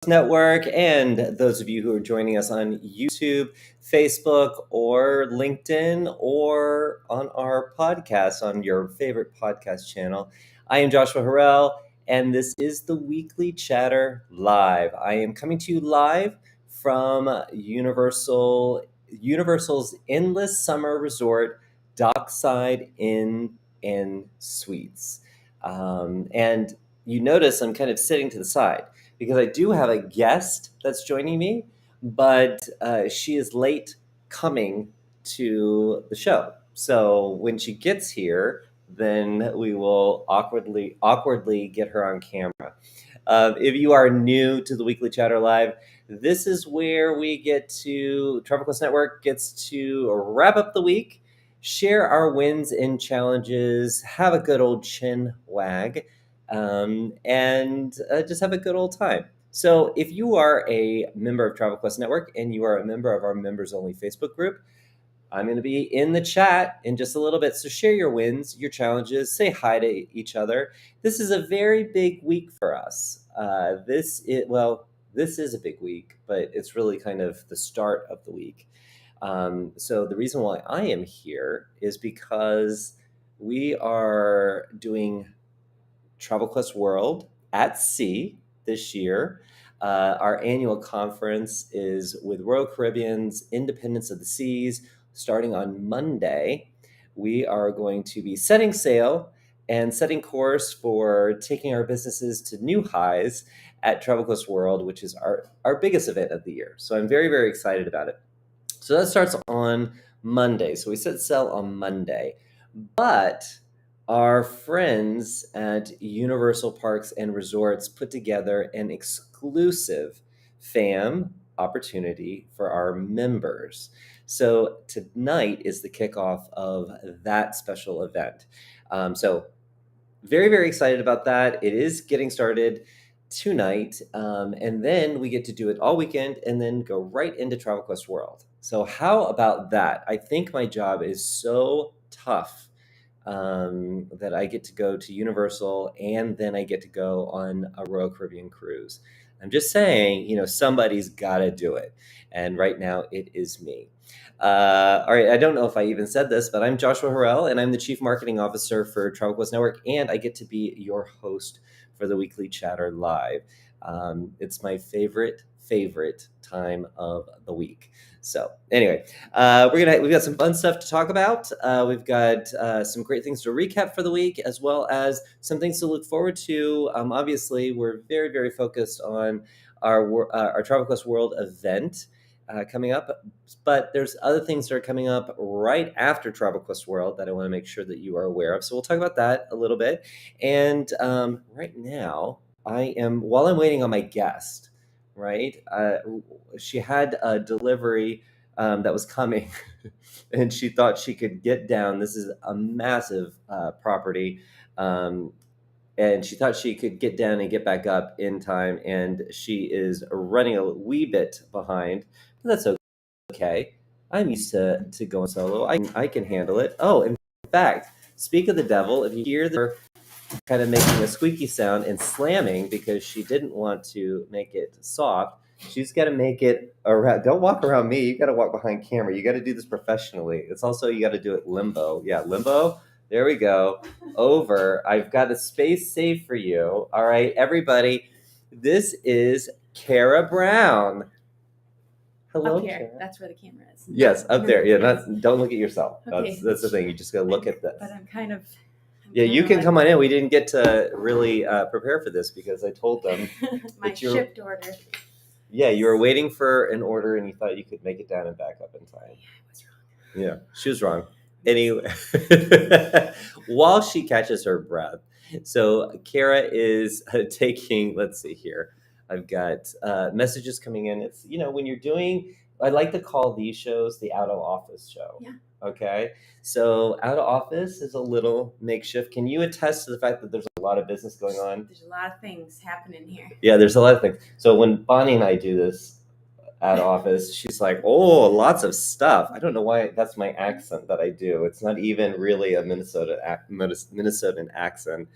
Network, and those of you who are joining us on YouTube, Facebook, or LinkedIn, or on our podcast on your favorite podcast channel. I am Joshua Harrell, and this is the Weekly Chatter Live. I am coming to you live from Universal's Endless Summer Resort, Dockside Inn and Suites. And you notice I'm kind of sitting to the side because I do have a guest that's joining me, but she is late coming to the show. So when she gets here, then we will awkwardly get her on camera. If you are new to the Weekly Chatter Live, this is where Travel Quest Network gets to wrap up the week, share our wins and challenges, have a good old chin wag, and just have a good old time. So if you are a member of Travel Quest Network and you are a member of our members only Facebook group, I'm going to be in the chat in just a little bit. So share your wins, your challenges, say hi to each other. This is a very big week for us. This is a big week, but it's really kind of the start of the week. So the reason why I am here is because we are doing Travel Quest World at Sea this year. Our annual conference is with Royal Caribbean's Independence of the Seas starting on Monday. We are going to be setting sail and setting course for taking our businesses to new highs at Travel Quest World, which is our biggest event of the year. So I'm very, very excited about it. So that starts on Monday. So we set sail on Monday. But our friends at Universal Parks and Resorts put together an exclusive FAM opportunity for our members. So tonight is the kickoff of that special event. So very, very excited about that. It is getting started tonight, and then we get to do it all weekend and then go right into Travel Quest World. So how about that? I think my job is so tough that I get to go to Universal and then I get to go on a Royal Caribbean cruise. I'm just saying, somebody's got to do it. And right now it is me. All right, I don't know if I even said this, but I'm Joshua Harrell, and I'm the Chief Marketing Officer for Travel Quest Network, and I get to be your host for the Weekly Chatter Live. It's my favorite time of the week. So anyway, we've got some fun stuff to talk about. We've got some great things to recap for the week, as well as some things to look forward to. Obviously, we're very, very focused on our Travel Quest World event coming up, but there's other things that are coming up right after Travel Quest World that I want to make sure that you are aware of. So we'll talk about that a little bit. And right now, while I'm waiting on my guest, right? She had a delivery that was coming, and she thought she could get down. This is a massive property. And she thought she could get down and get back up in time, and she is running a wee bit behind. But that's okay. I'm used to going solo. I can handle it. Oh, in fact, speak of the devil, if you hear her kind of making a squeaky sound and slamming because she didn't want to make it soft, she's got to make it around. Don't walk around me. You got to walk behind camera. You got to do this professionally. It's also, you got to do it limbo. Yeah, limbo. There we go. Over. I've got a space saved for you. All right, everybody. This is Kara Brown. Hello, up here. Kara. That's where the camera is. Yes, up there. Yeah, Yes. don't look at yourself. Okay. That's the thing. You just got to look at this. But I'm kind of. Yeah, you can come on in. We didn't get to really prepare for this because I told them my shipped order. Yeah, you were waiting for an order and you thought you could make it down and back up in time. Yeah, I was wrong. Yeah, she was wrong. Anyway, while she catches her breath, so Kara is taking, let's see here. I've got messages coming in. It's, when you're doing, I like to call these shows the out of office show. Yeah. Okay. So out of office is a little makeshift. Can you attest to the fact that there's a lot of business going on? There's a lot of things happening here. Yeah, there's a lot of things. So when Bonnie and I do this out of office, she's like, oh, lots of stuff. I don't know why that's my accent that I do. It's not even really a Minnesotan accent.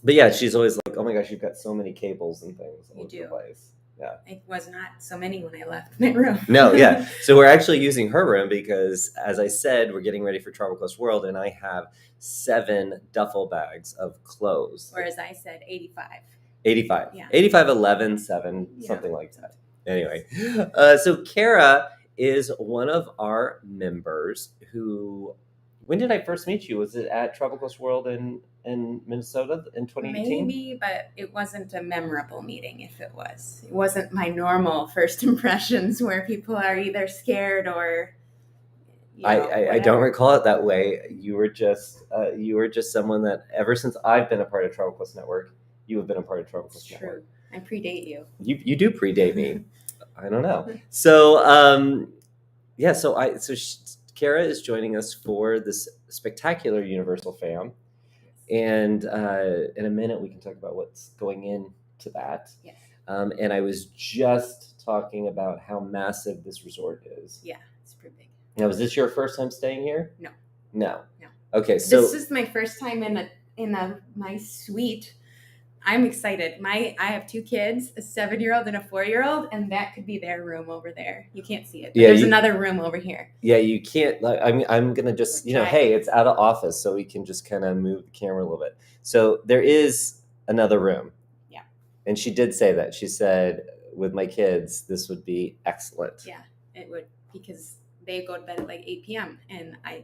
But yeah, she's always like, oh my gosh, you've got so many cables and things all You over do. the place. Yeah. It was not so many when I left my room. No, yeah. So we're actually using her room because, as I said, we're getting ready for Travel Quest World, and I have 7 duffel bags of clothes. Or as I said, 85. 85. Yeah. 85, 11, 7, Yeah. something like that. Anyway, so Kara is one of our members who, when did I first meet you? Was it at Travel Quest World in Minnesota in 2018? Maybe, but it wasn't a memorable meeting if it was. It wasn't my normal first impressions where people are either scared or, I don't recall it that way. You were just someone that ever since I've been a part of Travel Quest Network, you have been a part of Travel Quest Network. True. I predate you. You do predate me. I don't know. So yeah, so Kara is joining us for this spectacular Universal fam, and in a minute we can talk about what's going into that. Yes. And I was just talking about how massive this resort is. Yeah, it's pretty big. Now, is this your first time staying here? No. No. No. Okay, so this is my first time in a nice suite. I'm excited. I have 2 kids, a 7-year-old and a 4-year-old, and that could be their room over there. You can't see it. But there's another room over here. Yeah, you can't. Like, I'm gonna just hey, it's out of office, so we can just kind of move the camera a little bit. So there is another room. Yeah. And she did say that. She said, with my kids, this would be excellent. Yeah, it would, because they go to bed at like 8 p.m. and I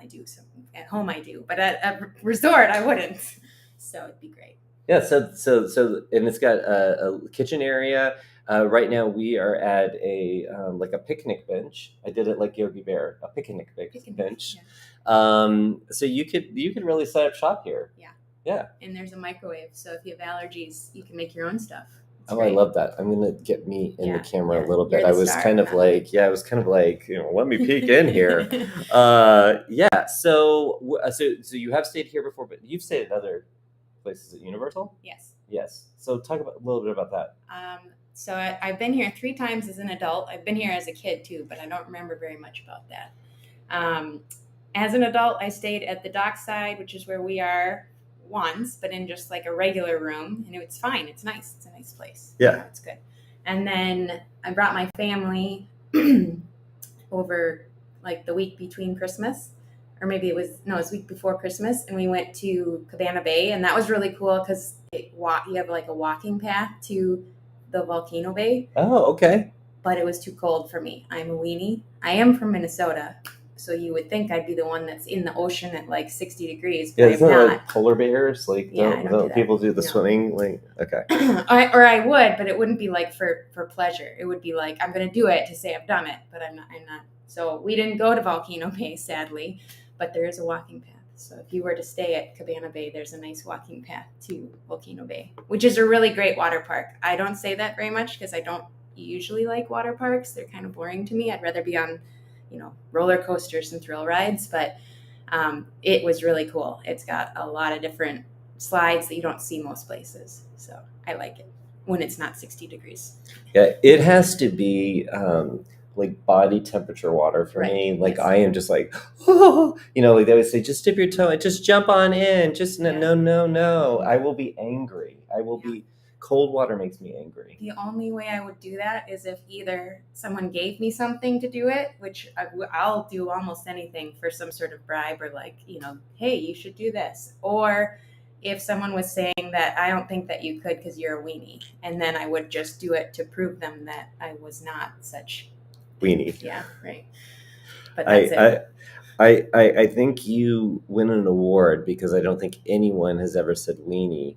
do. So at home I do, but at a resort I wouldn't. So it'd be great. Yeah, so and it's got a kitchen area. Right now we are at a like a picnic bench. I did it like Yogi Bear, a picnic bench. Yeah. So you could really set up shop here. Yeah. Yeah. And there's a microwave, so if you have allergies, you can make your own stuff. It's great. I love that. I'm gonna get me in the camera a little bit. I was kind of like, let me peek in here. Yeah. So you have stayed here before, but you've stayed at other places at Universal? Yes. Yes. So talk a little bit about that. So I've been here 3 times as an adult. I've been here as a kid too, but I don't remember very much about that. As an adult, I stayed at the dockside, which is where we are once, but in just like a regular room, and it's fine. It's nice. It's a nice place. Yeah. It's good. And then I brought my family over like the week between Christmas. Or maybe it was week before Christmas, and we went to Cabana Bay, and that was really cool because you have like a walking path to the volcano bay. Oh, okay. But it was too cold for me. I'm a weenie. I am from Minnesota, so you would think I'd be the one that's in the ocean at like 60 degrees. But isn't it like polar bears? Like, don't people do the swimming? Like, okay. Or I would, but it wouldn't be like for pleasure. It would be like, I'm going to do it to say I've done it, but I'm not. So we didn't go to Volcano Bay, sadly. But there is a walking path. So if you were to stay at Cabana Bay, there's a nice walking path to Volcano Bay, which is a really great water park. I don't say that very much because I don't usually like water parks. They're kind of boring to me. I'd rather be on, roller coasters and thrill rides. But it was really cool. It's got a lot of different slides that you don't see most places. So I like it when it's not 60 degrees. Yeah, it has to be like body temperature water for me. Like, yes. I am just like, oh, like they always say, just dip your toe and just jump on in. Just no. I will be angry. Cold water makes me angry. The only way I would do that is if either someone gave me something to do it, which I'll do almost anything for some sort of bribe or like, hey, you should do this. Or if someone was saying that I don't think that you could because you're a weenie. And then I would just do it to prove them that I was not such weenie. Yeah, right. But that's it. I think you win an award because I don't think anyone has ever said weenie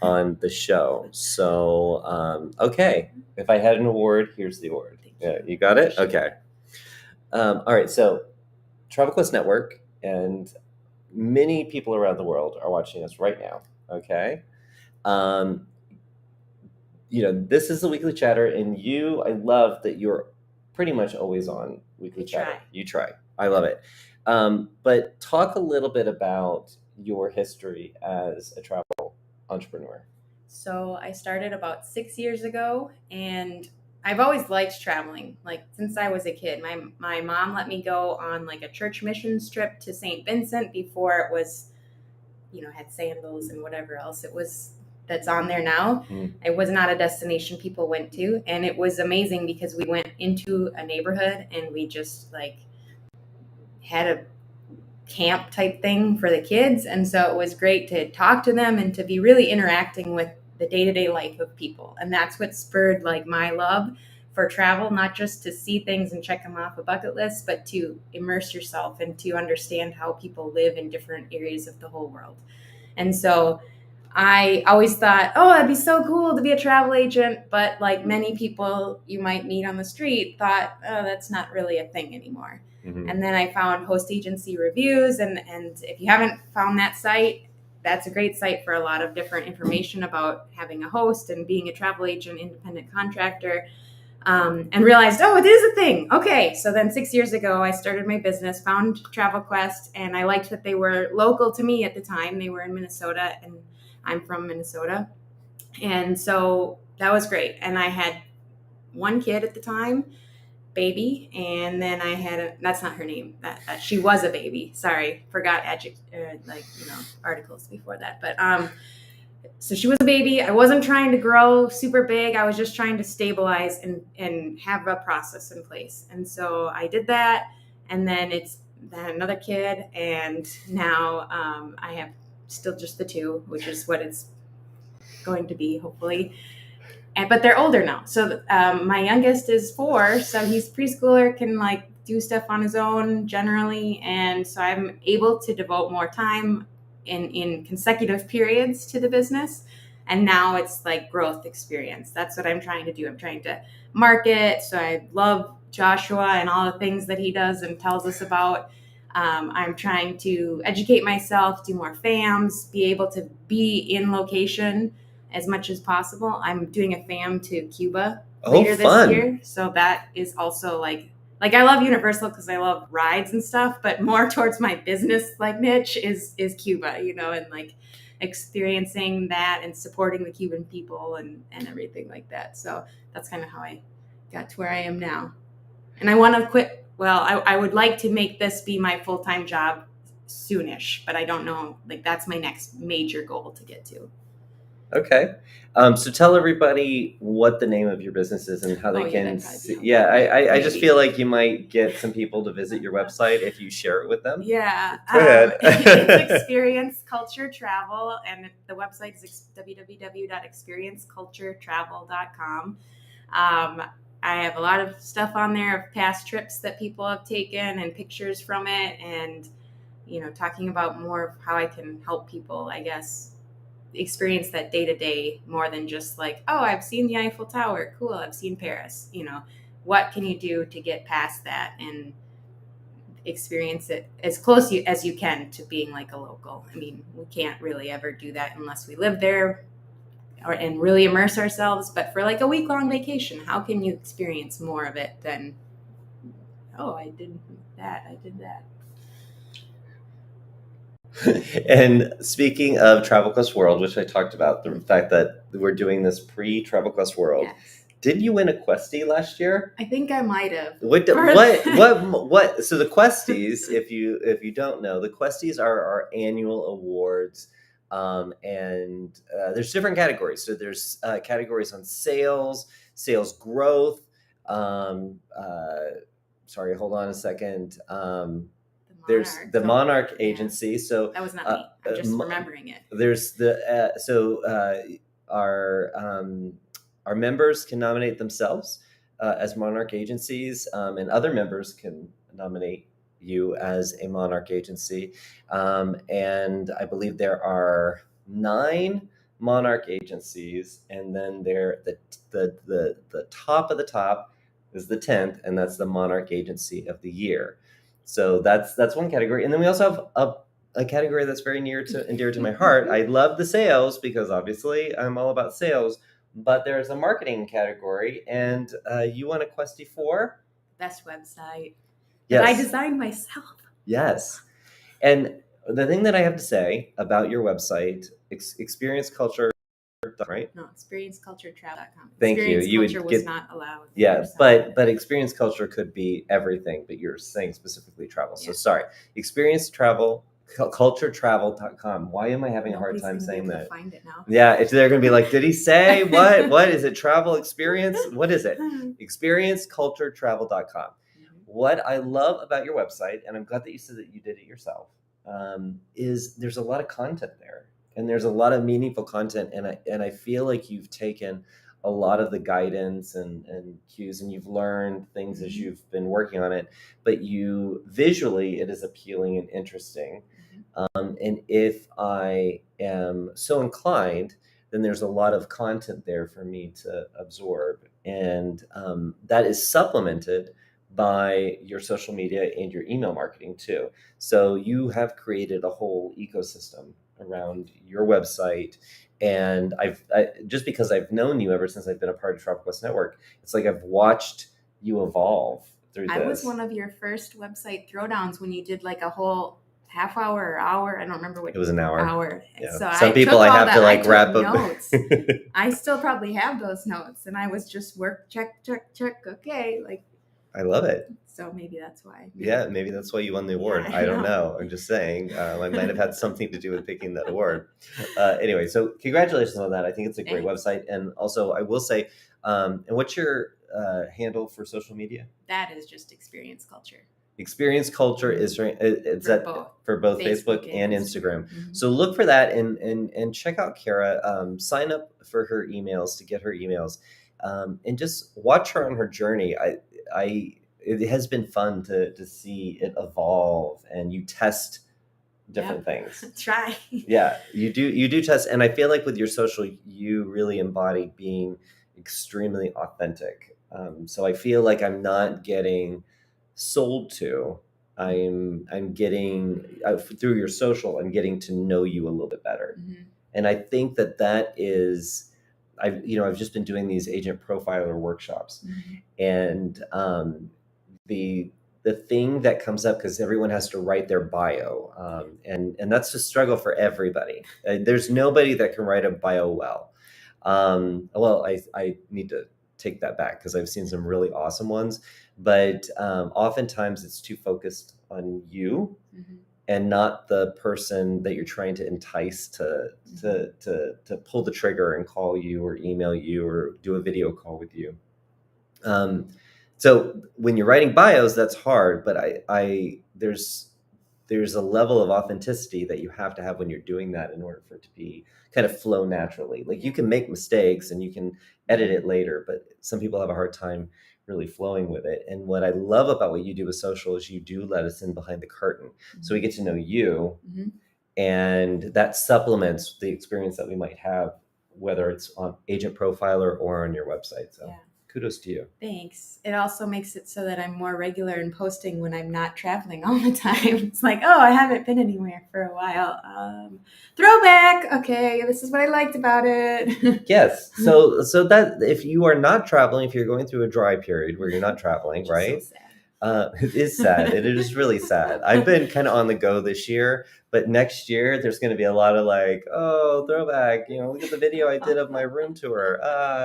on the show. So, okay. If I had an award, here's the award. Yeah, you got it? Okay. All right. So, Travel Quest Network and many people around the world are watching us right now. Okay. This is the Weekly Chatter, and I love that you're pretty much always on Weekly Chatter. You try. I love it. But talk a little bit about your history as a travel entrepreneur. So I started about 6 years ago, and I've always liked traveling. Like since I was a kid, my mom let me go on like a church missions trip to St. Vincent before it was, had sandals and whatever else it was that's on there now. Mm. It was not a destination people went to, and it was amazing because we went into a neighborhood and we just like had a camp type thing for the kids, and so it was great to talk to them and to be really interacting with the day-to-day life of people. And that's what spurred like my love for travel, not just to see things and check them off a bucket list, but to immerse yourself and to understand how people live in different areas of the whole world. And so I always thought, oh, it'd be so cool to be a travel agent. But like many people you might meet on the street, thought, oh, that's not really a thing anymore. Mm-hmm. And then I found Host Agency Reviews. And if you haven't found that site, that's a great site for a lot of different information about having a host and being a travel agent, independent contractor. And realized, oh, it is a thing. Okay, so then 6 years ago, I started my business, found Travel Quest, and I liked that they were local to me at the time. They were in Minnesota, and I'm from Minnesota. And so that was great. And I had one kid at the time, baby, and then I had that's not her name. That she was a baby. Sorry, forgot articles before that. But so she was a baby. I wasn't trying to grow super big. I was just trying to stabilize and have a process in place. And so I did that. And then then another kid. And now I have still just the two, which is what it's going to be, hopefully. But they're older now. So my youngest is 4. So he's preschooler, can like do stuff on his own generally. And so I'm able to devote more time in consecutive periods to the business. And now it's like growth experience. That's what I'm trying to do. I'm trying to market. So I love Joshua and all the things that he does and tells us about. I'm trying to educate myself, do more FAMs, be able to be in location as much as possible. I'm doing a FAM to Cuba later this year. So that is also like I love Universal because I love rides and stuff, but more towards my business like niche is Cuba, and like experiencing that and supporting the Cuban people and everything like that. So that's kind of how I got to where I am now. And I want to quit. Well, I would like to make this be my full-time job soonish, but I don't know. Like that's my next major goal to get to. Okay. So tell everybody what the name of your business is and how they can see. Yeah, I just feel like you might get some people to visit your website if you share it with them. Yeah. Go ahead. It's Experience Culture Travel, and the website is www.experienceculturetravel.com. I have a lot of stuff on there of past trips that people have taken and pictures from it, and talking about more of how I can help people, I guess, experience that day to day more than just like, oh, I've seen the Eiffel Tower, cool, I've seen Paris. What can you do to get past that and experience it as close as you can to being like a local? I mean, we can't really ever do that unless we live there and really immerse ourselves. But for like a week-long vacation, how can you experience more of it than, oh, I did that. And speaking of Travel Quest World, which I talked about, the fact that we're doing this pre-Travel Quest World, Yes. Did you win a Questie last year? I think I might have. What? So the Questies, if you don't know, the Questies are our annual awards, and there's different categories. So there's categories on sales growth. Sorry, hold on a second. There's the Monarch Agency. Yeah. So that was not me. I'm just remembering it. There's the our members can nominate themselves as Monarch agencies, and other members can nominate you as a Monarch agency. And I believe there are 9 Monarch agencies, and then the top of the top is the 10th, and that's the Monarch Agency of the Year. So that's one category. And then we also have a category that's very near to and dear to my heart. I love the sales because obviously I'm all about sales, but there's a marketing category, and you won a Questie for best website. Yes. That I designed myself. Yes. And the thing that I have to say about your website, Experience Culture, right? No, experienceculturetravel.com. Thank you. Experience Culture was not allowed. Yeah, but Experience Culture could be everything, but you're saying specifically travel. So sorry. Experience Travel, culturetravel.com. Why am I having a hard Nobody's time gonna be saying able to that? find it now. Yeah, if they're gonna be like, did he say what? What is it? Travel experience? What is it? Experienceculturetravel.com. What I love about your website, and I'm glad that you said that you did it yourself, is there's a lot of content there, and there's a lot of meaningful content, and I feel like you've taken a lot of the guidance and cues, and you've learned things as you've been working on it. But you visually, it is appealing and interesting. And if I am so inclined, then there's a lot of content there for me to absorb. And that is supplemented by your social media and your email marketing too. So you have created a whole ecosystem around your website. And just because I've known you ever since I've been a part of Travel Quest Network, it's like I've watched you evolve through I was this. one of your first website throwdowns when you did like a whole half hour or hour. I don't remember what It was an hour. hour. Yeah. So Some people I have to like wrap up notes. I still probably have those notes, and I was just check. Okay, like I love it. So maybe that's why. Yeah, maybe that's why you won the award. Yeah, I don't know. I'm just saying. I might have had something to do with picking that award. Anyway, so congratulations on that. I think it's a great Thanks. website. And also, I will say, and what's your handle for social media? That is just Experience Culture. Experience Culture is it's for both Facebook and Instagram. So look for that and check out Kara. Sign up for her emails to get her emails, and just watch her on her journey. It has been fun to see it evolve, and you test different things. Try. Yeah, you do test, and I feel like with your social, you really embody being extremely authentic. So I feel like I'm not getting sold to. I'm getting through your social. I'm getting to know you a little bit better, and I think that is. I've just been doing these agent profiler workshops, and the thing that comes up, because everyone has to write their bio, and that's a struggle for everybody. There's nobody that can write a bio well. Well, I need to take that back, because I've seen some really awesome ones, but oftentimes it's too focused on you and not the person that you're trying to entice to pull the trigger and call you or email you or do a video call with you. So when you're writing bios, that's hard, but there's a level of authenticity that you have to have when you're doing that in order for it to be kind of flow naturally. Like, you can make mistakes and you can edit it later, but some people have a hard time really flowing with it. And what I love about what you do with social is you do let us in behind the curtain. So we get to know you, and that supplements the experience that we might have, whether it's on Agent Profiler or on your website. So kudos to you. Thanks. It also makes it so that I'm more regular in posting when I'm not traveling all the time. It's like, oh, I haven't been anywhere for a while. Throwback. Okay, this is what I liked about it. Yes. So that if you are not traveling, if you're going through a dry period where you're not traveling, right? So sad. It is sad. It is really sad. I've been kind of on the go this year, but next year there's going to be a lot of like, oh, throwback. Look at the video I did of my room tour.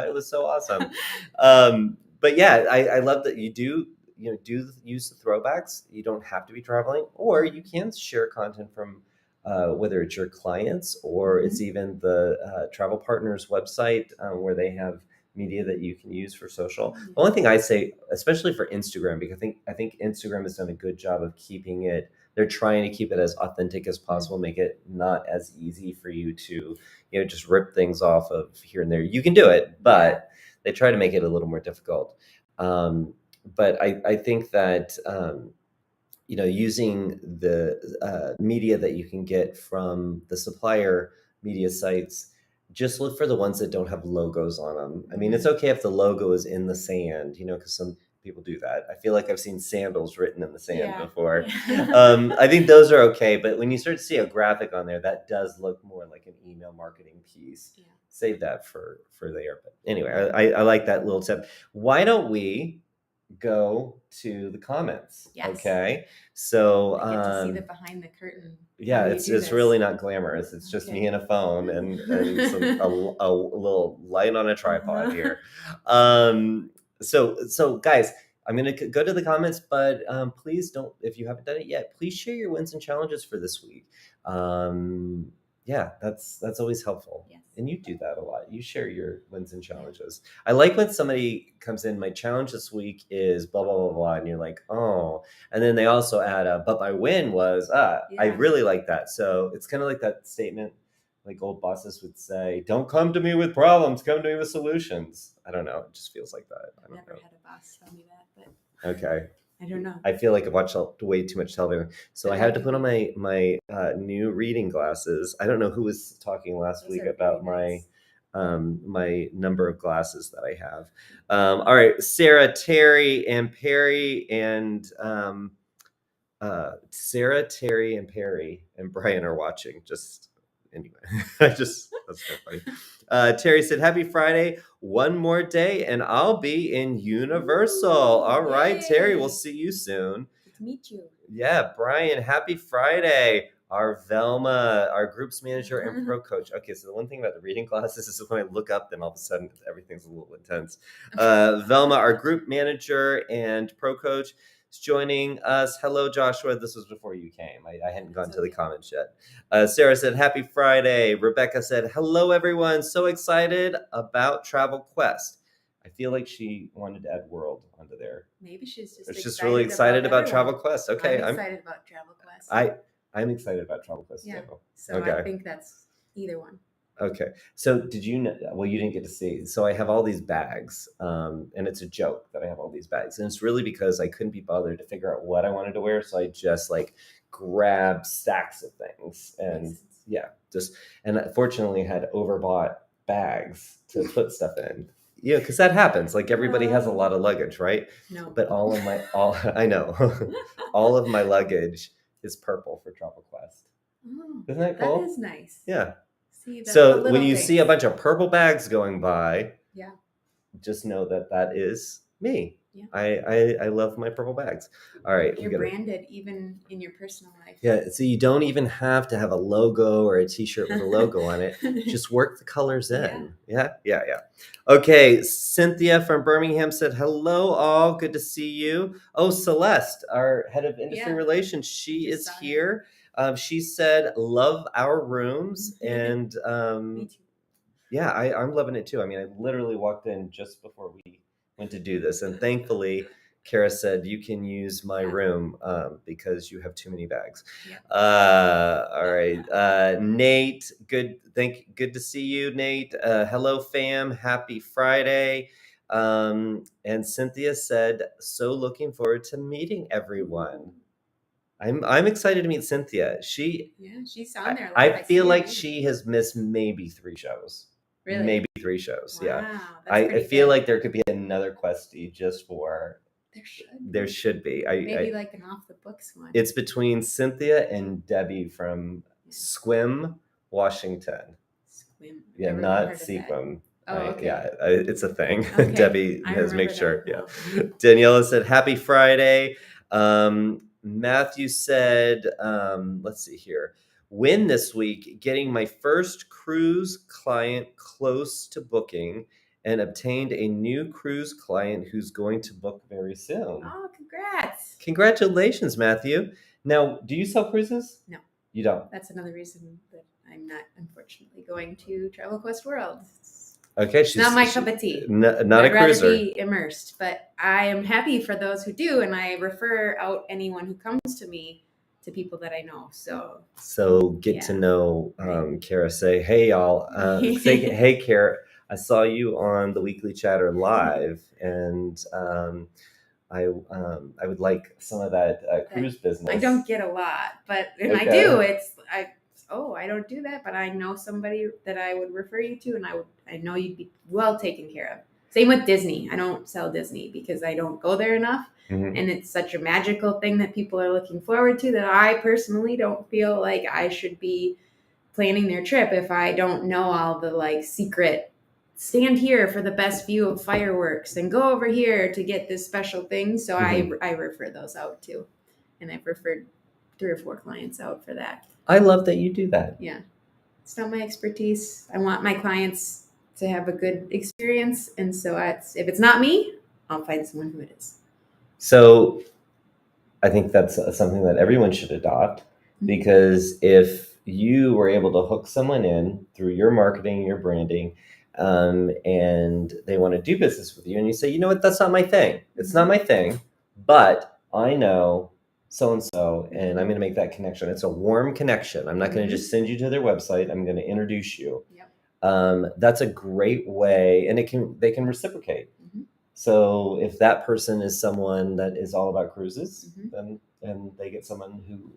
It was so awesome. But yeah, I love that you do use the throwbacks. You don't have to be traveling, or you can share content from whether it's your clients or it's even the travel partners website, where they have media that you can use for social. The only thing I say, especially for Instagram, because I think Instagram has done a good job of keeping it. They're trying to keep it as authentic as possible, make it not as easy for you to, just rip things off of here and there. You can do it, but they try to make it a little more difficult. But I think that using the media that you can get from the supplier media sites, just look for the ones that don't have logos on them. I mean, it's okay if the logo is in the sand, because some people do that. I feel like I've seen sandals written in the sand before. I think those are okay. But when you start to see a graphic on there, that does look more like an email marketing piece. Save that for there. But anyway, I like that little tip. Why don't we go to the comments? Okay, so I get to see the behind the curtain. Yeah, it's really not glamorous. It's just me and a phone and a little light on a tripod here. So guys, I'm going to go to the comments, but please don't, if you haven't done it yet, please share your wins and challenges for this week. Yeah, that's always helpful. Yes. And you do that a lot. You share your wins and challenges. I like when somebody comes in, my challenge this week is blah, blah, blah, blah. And you're like, oh, and then they also add but my win was, I really like that. So it's kind of like that statement, like old bosses would say, don't come to me with problems, come to me with solutions. I don't know. It just feels like that. I've never had a boss tell me that, but Okay. I don't know. I feel like I've watched way too much television. So I had to put on my new reading glasses. I don't know who was talking last week about my number of glasses that I have. All right, Sarah, Terry, and Perry, and Sarah, Terry, and Perry, and Brian are watching. Just anyway, that's so funny. Terry said, "Happy Friday! One more day, and I'll be in Universal." All right, Yay. Terry, we'll see you soon. Good to meet you. Yeah, Brian, happy Friday. Our Velma, our groups manager and pro coach. Okay, so the one thing about the reading classes is when I look up, then all of a sudden everything's a little intense. Velma, our group manager and pro coach, is joining us. Hello, Joshua. This was before you came. I hadn't gone to the comments yet. Sarah said, happy Friday. Rebecca said, hello, everyone. So excited about Travel Quest. I feel like she wanted to add world onto there. Maybe she's just really excited about Travel Quest. Okay, I'm excited about Travel Quest. I'm excited about Travel Quest too. So okay. I think that's either one. Okay. So did you know? Well, you didn't get to see. So I have all these bags, and it's a joke that I have all these bags, and it's really because I couldn't be bothered to figure out what I wanted to wear, so I just like grabbed stacks of things, and and fortunately had overbought bags to put stuff in. Yeah, because that happens. Like everybody has a lot of luggage, right? No. But I know, all of my luggage is purple for Travel Quest. Oh, isn't that cool? That is nice. Yeah. See, so when you see a bunch of purple bags going by, just know that is me. Yeah. I love my purple bags. All right. You're branded even in your personal life. Yeah. So you don't even have to have a logo or a t-shirt with a logo on it. Just work the colors in. Yeah. Okay. Cynthia from Birmingham said, hello all. Good to see you. Oh, Celeste, our head of industry relations. She is here. She said, love our rooms. And me too. Yeah, I'm loving it too. I mean, I literally walked in just before we went to do this. And thankfully, Kara said, you can use my room because you have too many bags. All right. Nate, good to see you, Nate. Hello, fam. Happy Friday. And Cynthia said, so looking forward to meeting everyone. I'm excited to meet Cynthia. She's on there. I feel like she has missed maybe 3 shows. Really? Maybe 3 shows. Wow, yeah. I feel like there could be another questie just for. There should be. Maybe like an off the books one. It's between Cynthia and Debbie from Sequim, Washington. Sequim. Yeah, not Sequim. Oh, okay. It's a thing. Okay. Debbie has make sure. Yeah. Daniela said, happy Friday. Matthew said, let's see here. Win this week, getting my first cruise client close to booking and obtained a new cruise client who's going to book very soon. Oh, congrats. Congratulations, Matthew. Now, do you sell cruises? No. You don't? That's another reason that I'm not, unfortunately, going to Travel Quest World. Okay, she's not my cup of tea. Not I'd a cruiser. rather be immersed, but I am happy for those who do, and I refer out anyone who comes to me to people that I know. So get to know Kara. Say, hey, y'all. Say, hey, Kara. I saw you on the Weekly Chatter live, and I would like some of that cruise business. I don't get a lot, but when I do, I don't do that, but I know somebody that I would refer you to, and I know you'd be well taken care of. Same with Disney. I don't sell Disney because I don't go there enough, and it's such a magical thing that people are looking forward to that I personally don't feel like I should be planning their trip if I don't know all the secret. Stand here for the best view of fireworks and go over here to get this special thing. So I refer those out too, and I've referred 3 or 4 clients out for that. I love that you do that. Yeah. It's not my expertise. I want my clients to have a good experience. And so if it's not me, I'll find someone who it is. So I think that's something that everyone should adopt, because if you were able to hook someone in through your marketing, your branding, and they want to do business with you, and you say, you know what, that's not my thing. It's not my thing, but I know so and so, and I'm going to make that connection. It's a warm connection. I'm not going to just send you to their website. I'm going to introduce you. Yep. That's a great way, and they can reciprocate. So if that person is someone that is all about cruises, then and they get someone who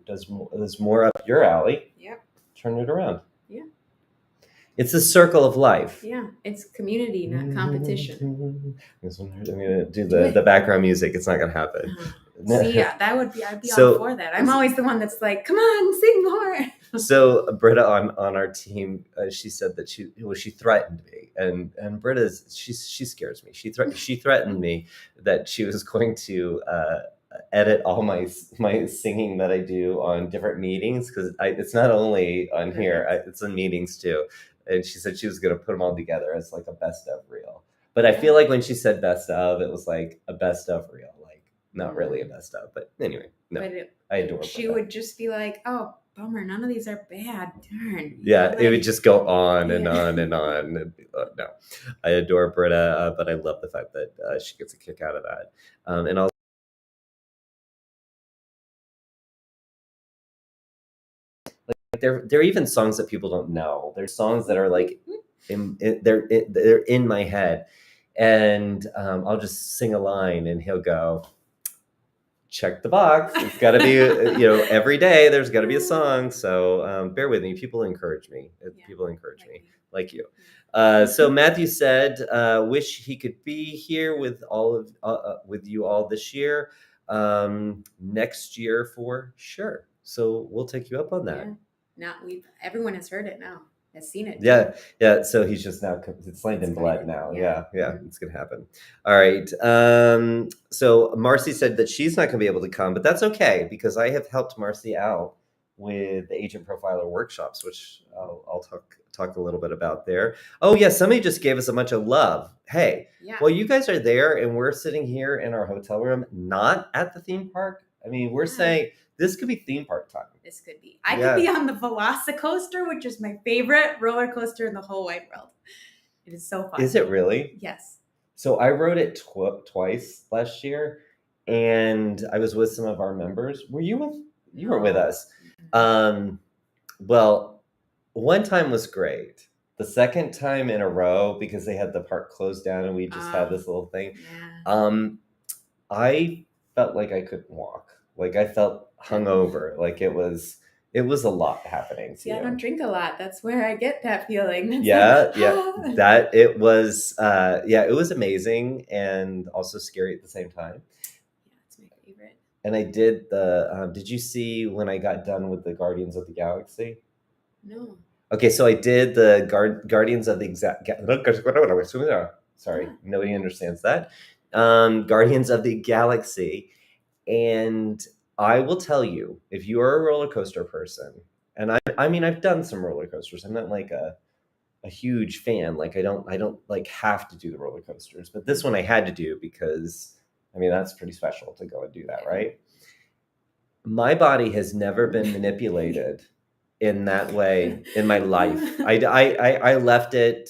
is more up your alley. Yep. Turn it around. Yeah. It's a circle of life. Yeah, it's community, not competition. I'm gonna do the background music. It's not gonna happen. See, I'd be all for that. I'm always the one that's like, come on, sing more. So Britta on our team, she said that she threatened me, and Britta's she scares me. She threatened me that she was going to edit all my singing that I do on different meetings, because it's not only on here, it's in meetings too. And she said she was going to put them all together as like a best of reel. But I feel like when she said best of, it was like a best of reel, like not really a best of. But anyway, no, I adore her. She would just be like, oh, bummer, none of these are bad. Darn. Yeah, it would just go on and on and on. And, no, I adore Britta, but I love the fact that she gets a kick out of that. And also, like, there are even songs that people don't know. There's songs that are like, they're in my head, and I'll just sing a line, and he'll go, check the box. It's got to be, every day there's got to be a song. So bear with me. People encourage me. People encourage me, like you. So Matthew said, wish he could be here with with you all this year. Next year for sure. So we'll take you up on that. Now everyone has heard it now. Has seen it. Yeah. So he's just now, it's lined in blood now. Yeah. It's gonna happen. All right. So Marcy said that she's not gonna be able to come, but that's okay, because I have helped Marcy out with the agent profiler workshops, which I'll talk a little bit about there. Oh yeah, somebody just gave us a bunch of love. Hey, well, you guys are there and we're sitting here in our hotel room, not at the theme park. I mean, we're saying this could be theme park time. This could be. I could be on the Velocicoaster, which is my favorite roller coaster in the whole wide world. It is so fun. Is it really? Yes. So I rode it twice last year, and I was with some of our members. Were you with? You were with us. Well, one time was great. The second time in a row, because they had the park closed down and we just had this little thing, I felt like I couldn't walk. Like I felt hungover. Like it was a lot happening. See, I don't drink a lot. That's where I get that feeling. It's That it was it was amazing and also scary at the same time. Yeah, it's my favorite. And I did did you see when I got done with the Guardians of the Galaxy? No. Okay, so I did the Guardians of the Sorry, nobody understands that. Guardians of the Galaxy. And I will tell you, if you are a roller coaster person, and I mean, I've done some roller coasters. I'm not like a huge fan. Like I don't like have to do the roller coasters, but this one I had to do because, I mean, that's pretty special to go and do that, right? My body has never been manipulated in that way in my life. I left it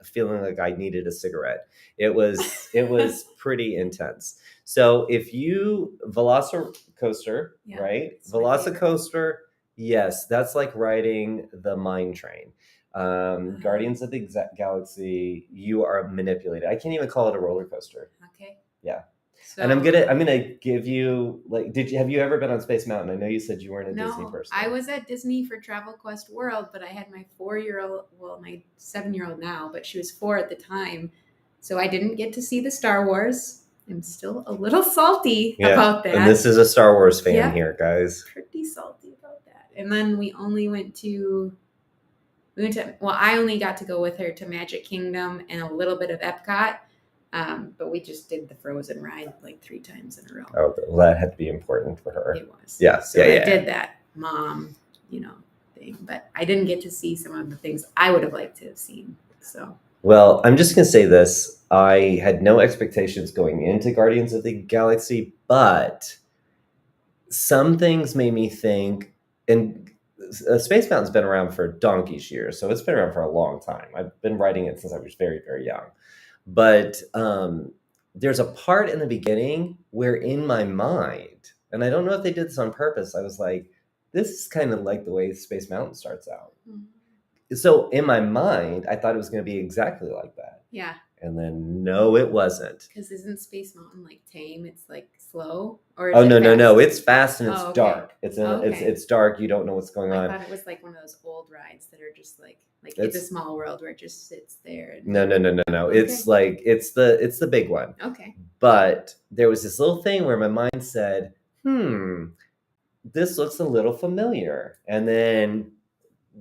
feeling like I needed a cigarette. It was pretty intense. So if you Velocicoaster, right? Velocicoaster, yes, that's like riding the mine train. Guardians of the Galaxy, you are manipulated. I can't even call it a roller coaster. Okay. Yeah. So, and I'm gonna give you, like, have you ever been on Space Mountain? I know you said you weren't a Disney person. I was at Disney for Travel Quest World, but I had my 4-year-old, well, my 7-year-old now, but she was 4 at the time, so I didn't get to see the Star Wars. I'm still a little salty about that. And this is a Star Wars fan here, guys. Pretty salty about that. And then we went to, I only got to go with her to Magic Kingdom and a little bit of Epcot. But we just did the Frozen ride like 3 times in a row. Oh, well, that had to be important for her. It was. Yeah. So I did that mom, thing, but I didn't get to see some of the things I would have liked to have seen. So. Well, I'm just going to say this. I had no expectations going into Guardians of the Galaxy, but some things made me think, and Space Mountain's been around for donkey's years, so it's been around for a long time. I've been writing it since I was very, very young. But there's a part in the beginning where in my mind, and I don't know if they did this on purpose, I was like, this is kind of like the way Space Mountain starts out. So in my mind, I thought it was going to be exactly like that. Yeah. And then no, it wasn't. Because isn't Space Mountain like tame? It's like slow, or is Oh it no, no, no! fast? It's fast and it's Oh, okay. dark. It's Okay. it's dark. You don't know what's going I on. thought it was like one of those old rides that are just like It's a Small World where it just sits there. And... No. Okay. It's like it's the big one. Okay. But there was this little thing where my mind said, this looks a little familiar. And then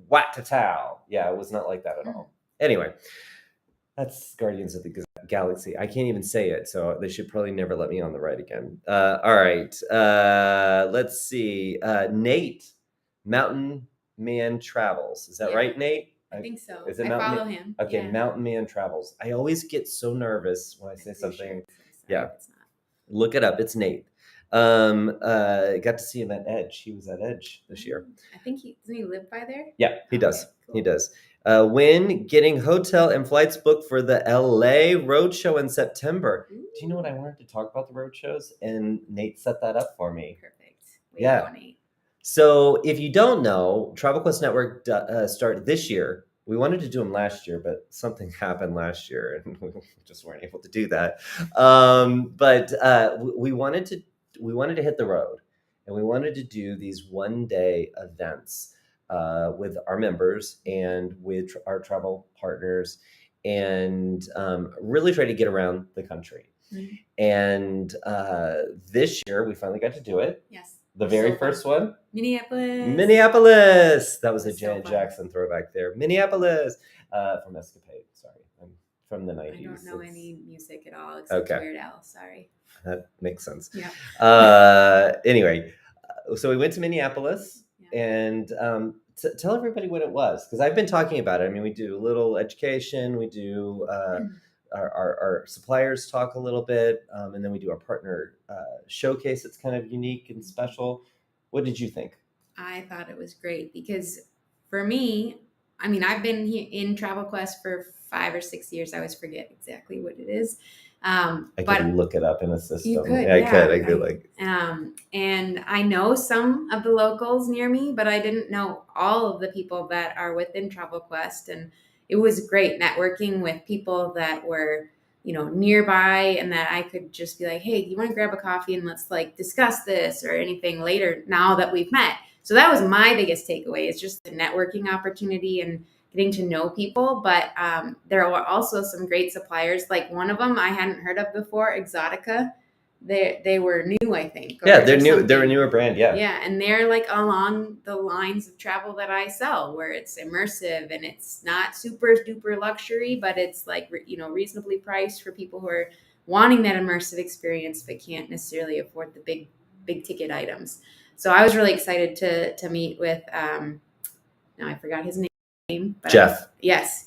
whack-ta-tow. Yeah, it was not like that at all. Anyway, that's Guardians of the Galaxy. I can't even say it, so they should probably never let me on the ride again. All right. Let's see. Nate, Mountain Man Travels. Is that Yeah. right, Nate? I think so. Is it I Mountain follow Man? him. Okay, Yeah. Mountain Man Travels. I always get so nervous when I say I'm pretty something. sure it's Yeah. if it's not. Look it up. It's Nate. Got to see him at Edge. He was at Edge this year. I think doesn't he live by there? Yeah, he does. Cool. He does. When getting hotel and flights booked for the LA Roadshow in September. Ooh. Do you know what I wanted to talk about the roadshows? And Nate set that up for me. Perfect. Way Yeah. to go, Nate. So if you don't know, Travel Quest Network started this year. We wanted to do them last year, but something happened last year, and we just weren't able to do that. But we wanted to hit the road, and we wanted to do these one-day events with our members and with our travel partners, and really try to get around the country. Mm-hmm. And this year, we finally got to do it. Yes. The very first one? Minneapolis. That was a Janet Jackson throwback there. Minneapolis from Escapade. Sorry. I'm from the 90s. I don't know any music at all except Weird Al. Sorry. That makes sense. Yeah. Anyway, so we went to Minneapolis and tell everybody what it was, because I've been talking about it. I mean, we do a little education. We do our suppliers talk a little bit, and then we do our partner showcase. It's kind of unique and special. What did you think? I thought it was great because for me, I mean, I've been in Travel Quest for 5 or 6 years. I always forget exactly what it is. I could look it up in a system. You could, I could. And I know some of the locals near me, but I didn't know all of the people that are within Travel Quest. And it was great networking with people that were, nearby, and that I could just be like, hey, do you want to grab a coffee and let's discuss this or anything later now that we've met. So that was my biggest takeaway, is just the networking opportunity and getting to know people. But there were also some great suppliers. Like one of them I hadn't heard of before, Exotica. They were new, I think. Yeah, they're new. They're a newer brand. Yeah. Yeah, and they're along the lines of travel that I sell, where it's immersive and it's not super duper luxury, but it's reasonably priced for people who are wanting that immersive experience but can't necessarily afford the big ticket items. So I was really excited to meet with. Now I forgot his name. But Jeff. Yes.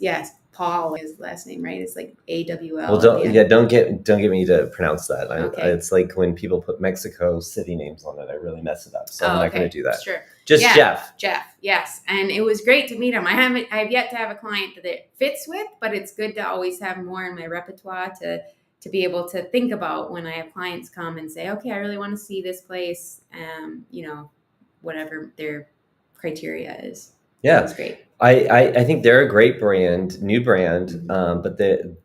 Paul is his last name, right? It's AWL. Well, don't get me to pronounce that. Okay. It's like when people put Mexico city names on it, I really mess it up. So I'm not going to do that. Sure. Just Jeff. Jeff, yes. And it was great to meet him. I have yet to have a client that it fits with, but it's good to always have more in my repertoire to be able to think about when I have clients come and say, okay, I really want to see this place, whatever their criteria is. Yeah. That's great. I think they're a great brand, new brand, mm-hmm. But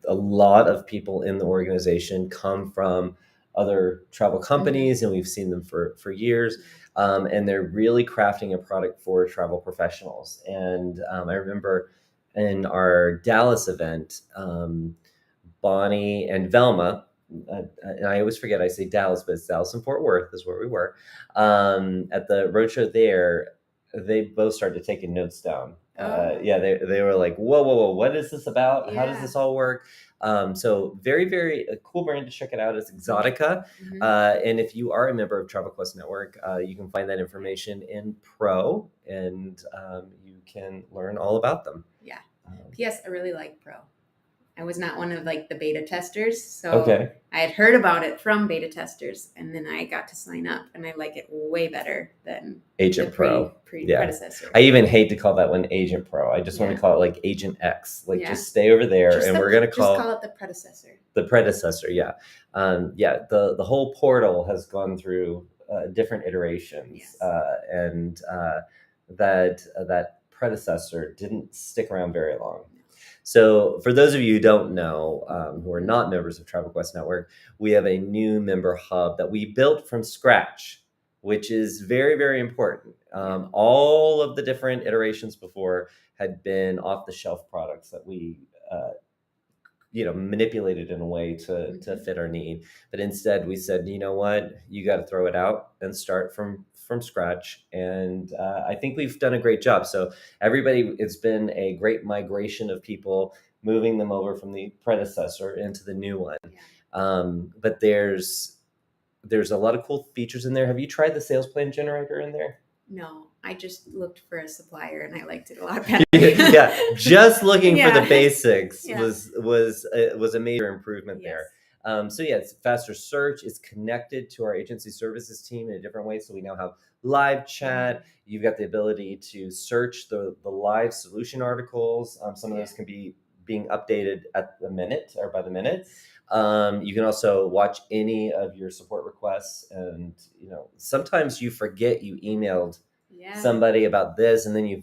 a lot of people in the organization come from other travel companies, mm-hmm. and we've seen them for years, and they're really crafting a product for travel professionals. And I remember in our Dallas event, Bonnie and Velma, and I always forget, I say Dallas, but it's Dallas and Fort Worth is where we were, at the roadshow there. They both started taking notes down. They were like, whoa, what is this about? Yeah. How does this all work? So very, very cool brand to check it out. It's Exotica. Mm-hmm. And if you are a member of Travel Quest Network, you can find that information in Pro, and you can learn all about them. Yeah. P.S. I really like Pro. I was not one of like the beta testers, so Okay. I had heard about it from beta testers, and then I got to sign up, and I like it way better than Agent the Pro. Yeah. predecessor. I even hate to call that one Agent Pro. I just want Yeah. to call it like Agent X. Like Yeah. just stay over there, Just and the- we're gonna just call call it the predecessor. the predecessor. Yeah. Yeah. The whole portal has gone through different iterations, Yes. and that predecessor didn't stick around very long. So, for those of you who don't know, who are not members of Travel Quest Network, we have a new member hub that we built from scratch, which is very, very important. Yeah. All of the different iterations before had been off-the-shelf products that we, manipulated in a way to fit our need. But instead, we said, you know what, you got to throw it out and start from scratch. And I think we've done a great job. So everybody, it's been a great migration of people, moving them over from the predecessor into the new one. Yeah. But there's a lot of cool features in there. Have you tried the sales plan generator in there? No, I just looked for a supplier and I liked it a lot better. Yeah, just looking for Yeah. the basics Yeah. was a major improvement Yes. there. So yeah, it's faster search. It's connected to our agency services team in a different way. So we now have live chat. You've got the ability to search the live solution articles. Some of those can be being updated at the minute or by the minute. You can also watch any of your support requests, and sometimes you forget you emailed somebody about this, and then you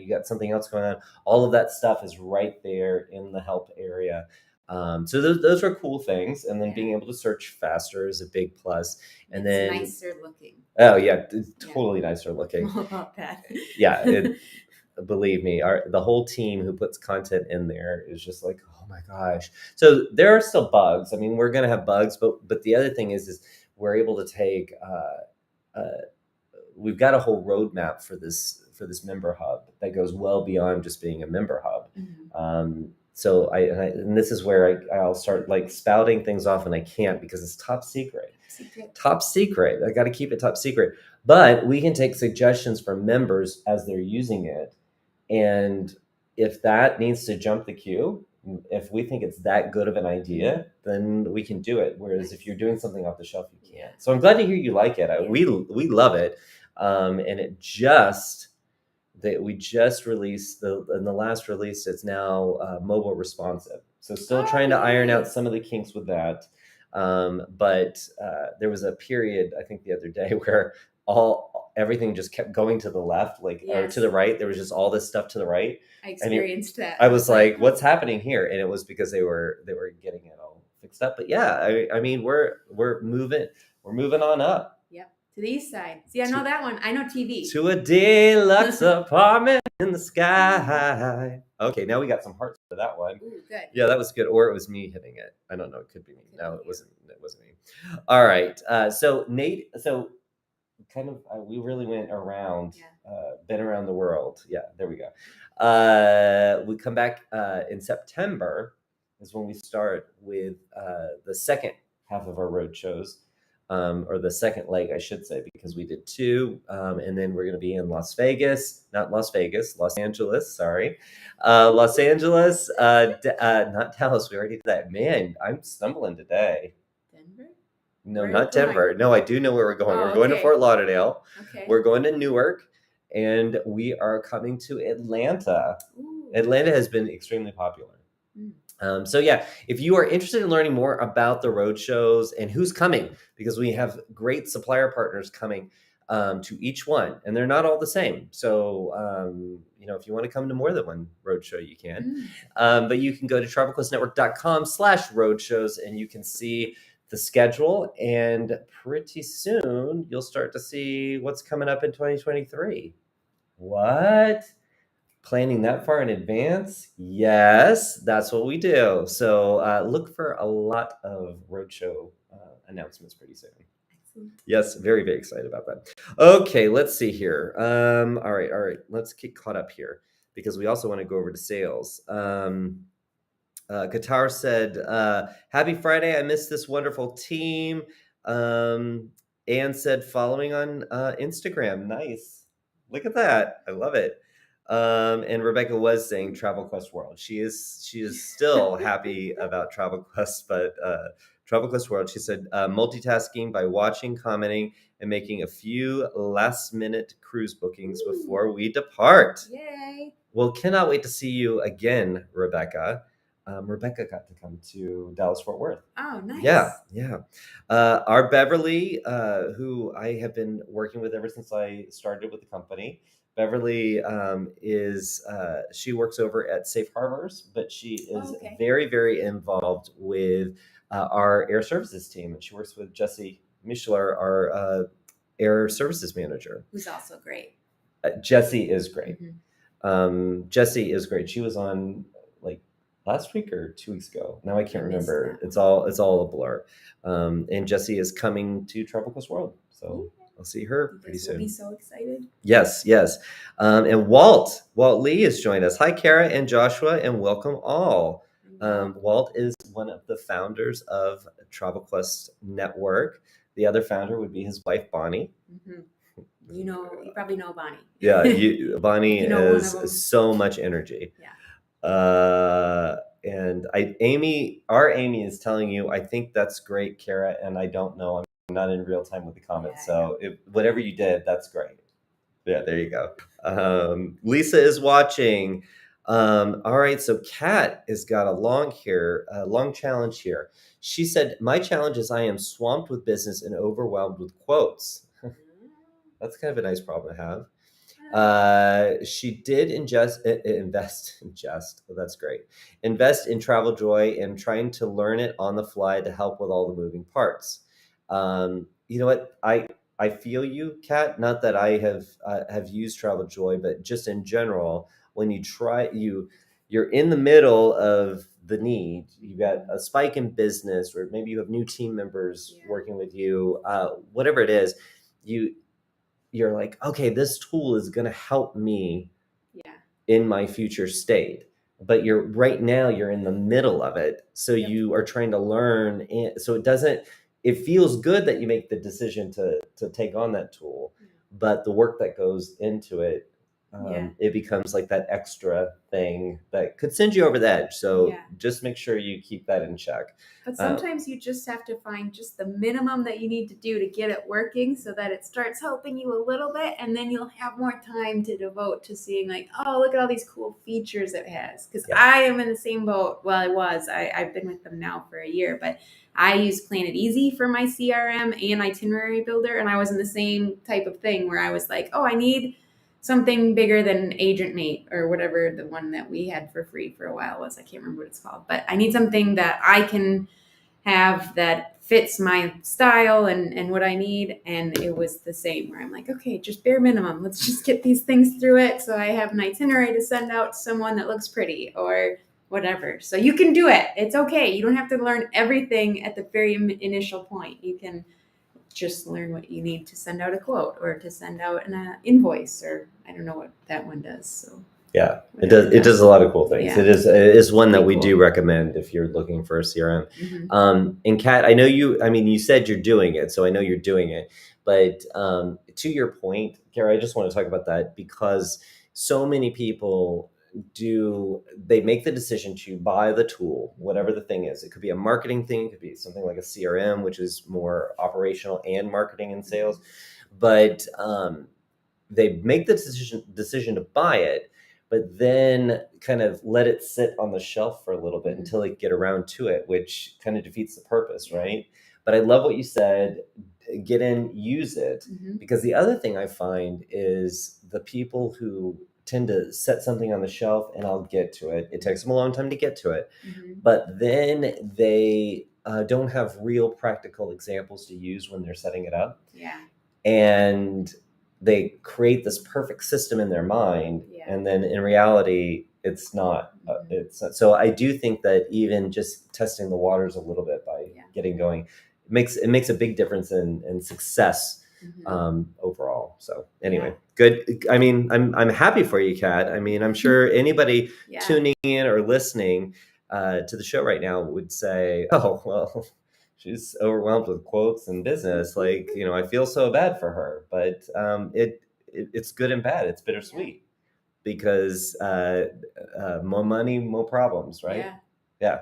got something else going on. All of that stuff is right there in the help area. So those are cool things, and then being able to search faster is a big plus. And it's then nicer looking. Oh yeah, it's totally nicer looking. I'm all about that. Yeah, believe me, the whole team who puts content in there is just like, oh my gosh. So there are still bugs. I mean, we're gonna have bugs, but the other thing is we're able to take. We've got a whole roadmap for this member hub that goes well beyond just being a member hub. Mm-hmm. So and this is where I'll start like spouting things off, and I can't because it's top secret. Top secret. I got to keep it top secret. But we can take suggestions from members as they're using it, and if that needs to jump the queue, if we think it's that good of an idea, then we can do it. Whereas if you're doing something off the shelf, you can't. So I'm glad to hear you like it. We love it, and we just released in the last release. It's now mobile responsive. So still trying to iron out some of the kinks with that. But there was a period, I think the other day, where everything just kept going to the left, or to the right. There was just all this stuff to the right. I experienced that. I was like, what's happening here? And it was because they were getting it all fixed up. But yeah, I mean, we're moving on up. Yep. To the east side. See, I know that one. I know TV. To a deluxe apartment in the sky. Okay, now we got some hearts for that one. Ooh, good. Yeah, that was good. Or it was me hitting it. I don't know. It could be me. No, it wasn't. It wasn't me. All right. So Nate. So kind of, we really went around. Been around the world. Yeah. There we go. We come back in September. Is when we start with the second half of our road shows. Or the second leg, I should say, because we did two. And then we're going to be in Los Angeles. Sorry. Los Angeles, not Dallas. We already did that. Man, I'm stumbling today. Denver? No, not Denver. No, I do know where we're going. We're going to Fort Lauderdale. Okay. We're going to Newark. And we are coming to Atlanta. Ooh. Atlanta has been extremely popular. So yeah, if you are interested in learning more about the road shows and who's coming, because we have great supplier partners coming to each one, and they're not all the same. So if you want to come to more than one road show, you can. But you can go to travelquestnetwork.com/roadshows, and you can see the schedule. And pretty soon, you'll start to see what's coming up in 2023. What? Planning that far in advance? Yes, that's what we do. So look for a lot of roadshow announcements pretty soon. Excellent. Yes, very, very excited about that. Okay, let's see here. All right. Let's get caught up here because we also want to go over to sales. Qatar said, happy Friday. I missed this wonderful team. Anne said, following on Instagram. Nice. Look at that. I love it. And Rebecca was saying Travel Quest World. She is still happy about Travel Quest, but Travel Quest World. She said multitasking by watching, commenting, and making a few last minute cruise bookings before we depart. Yay! Well, cannot wait to see you again, Rebecca. Rebecca got to come to Dallas Fort Worth. Oh, nice. Yeah. Our Beverly, who I have been working with ever since I started with the company. Beverly she works over at Safe Harbors, but she is okay. very, very involved with our air services team. And she works with Jesse Mischler, our air services manager. Who's also great. Jesse is great. Mhm. Jesse is great. She was on like last week or 2 weeks ago. Now I can't I missed remember. that It's one. all a blur. And Jesse is coming to Travel Quest World, so Yeah. I'll see her You pretty guys will soon. be so excited. Yes. And Walt Lee has joined us. Hi, Kara and Joshua, and welcome all. Walt is one of the founders of Travel Quest Network. The other founder would be his wife, Bonnie. Mhm. You probably know Bonnie. Yeah, Bonnie You know one of is them. so much energy. Yeah. And our Amy is telling you, I think that's great, Kara, and I don't know. I'm not in real time with the comments, Yeah, so whatever you did, that's great. Yeah, there you go. Lisa is watching. All right, so Kat has got a long challenge here. She said, "My challenge is I am swamped with business and overwhelmed with quotes." That's kind of a nice problem to have. She did invest. Oh, that's great. Invest in Travel Joy and trying to learn it on the fly to help with all the moving parts. You know what? I feel you, Kat. Not that I have used Travel Joy, but just in general, when you're in the middle of the need. You've got a spike in business, or maybe you have new team members working with you. Whatever it is, you're like, okay, this tool is going to help me in my future state. But right now you're in the middle of it. So you are trying to learn. So it feels good that you make the decision to take on that tool, but the work that goes into it, it becomes like that extra thing that could send you over the edge. So just make sure you keep that in check. But sometimes you just have to find just the minimum that you need to do to get it working so that it starts helping you a little bit, and then you'll have more time to devote to seeing like, oh, look at all these cool features it has. Because I am in the same boat. Well, I've been with them now for a year, but I use Planet Easy for my CRM and itinerary builder, and I was in the same type of thing where I was like, oh, I need something bigger than Agent Mate or whatever the one that we had for free for a while was. I can't remember what it's called, but I need something that I can have that fits my style and what I need. And it was the same where I'm like, okay, just bare minimum. Let's just get these things through it. So I have an itinerary to send out to someone that looks pretty or whatever. So you can do it. It's okay. You don't have to learn everything at the very initial point. You can just learn what you need to send out a quote or to send out an invoice, or I don't know what that one does. So yeah, it does a lot of cool things. It is one that we do recommend if you're looking for a CRM. And Kat, I know you said you're doing it, so I know you're doing it. But to your point, Kara, I just want to talk about that because so many people they make the decision to buy the tool, whatever the thing is. It could be a marketing thing, it could be something like a CRM, which is more operational and marketing and sales. But they make the decision to buy it, but then kind of let it sit on the shelf for a little bit until they get around to it, which kind of defeats the purpose, right? But I love what you said, get in, use it. Because the other thing I find is the people who tend to set something on the shelf and I'll get to it. It takes them a long time to get to it. But then they don't have real practical examples to use when they're setting it up. And they create this perfect system in their mind, and then in reality, it's not. So I do think that even just testing the waters a little bit by getting going makes a big difference in success overall. So anyway, good. I mean, I'm happy for you, Kat. I mean, I'm sure anybody tuning in or listening to the show right now would say, "Oh, well." She's overwhelmed with quotes and business. Like, I feel so bad for her, but it's good and bad. It's bittersweet. because more money, more problems, right? Yeah. Yeah.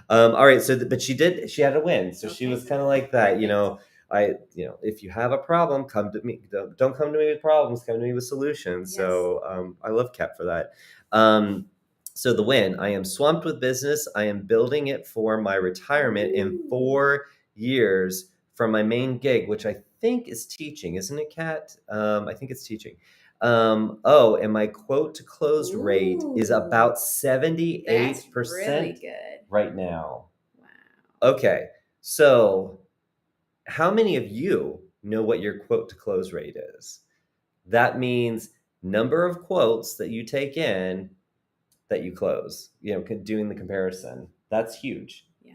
All right. So, but she had a win. So she Okay. was kind of like that, you Perfect. know, if you have a problem, come to me. Don't come to me with problems. Come to me with solutions. Yes. So I love Kat for that. So the win, I am swamped with business. I am building it for my retirement in Ooh. 4 years from my main gig, which I think is teaching, isn't it, Kat? I think it's teaching. And my quote to close rate is Ooh. about That's 78% really good. right now. Wow. Okay, so how many of you know what your quote to close rate is? That means number of quotes that you take in that you close, doing the comparison. That's huge. Yeah.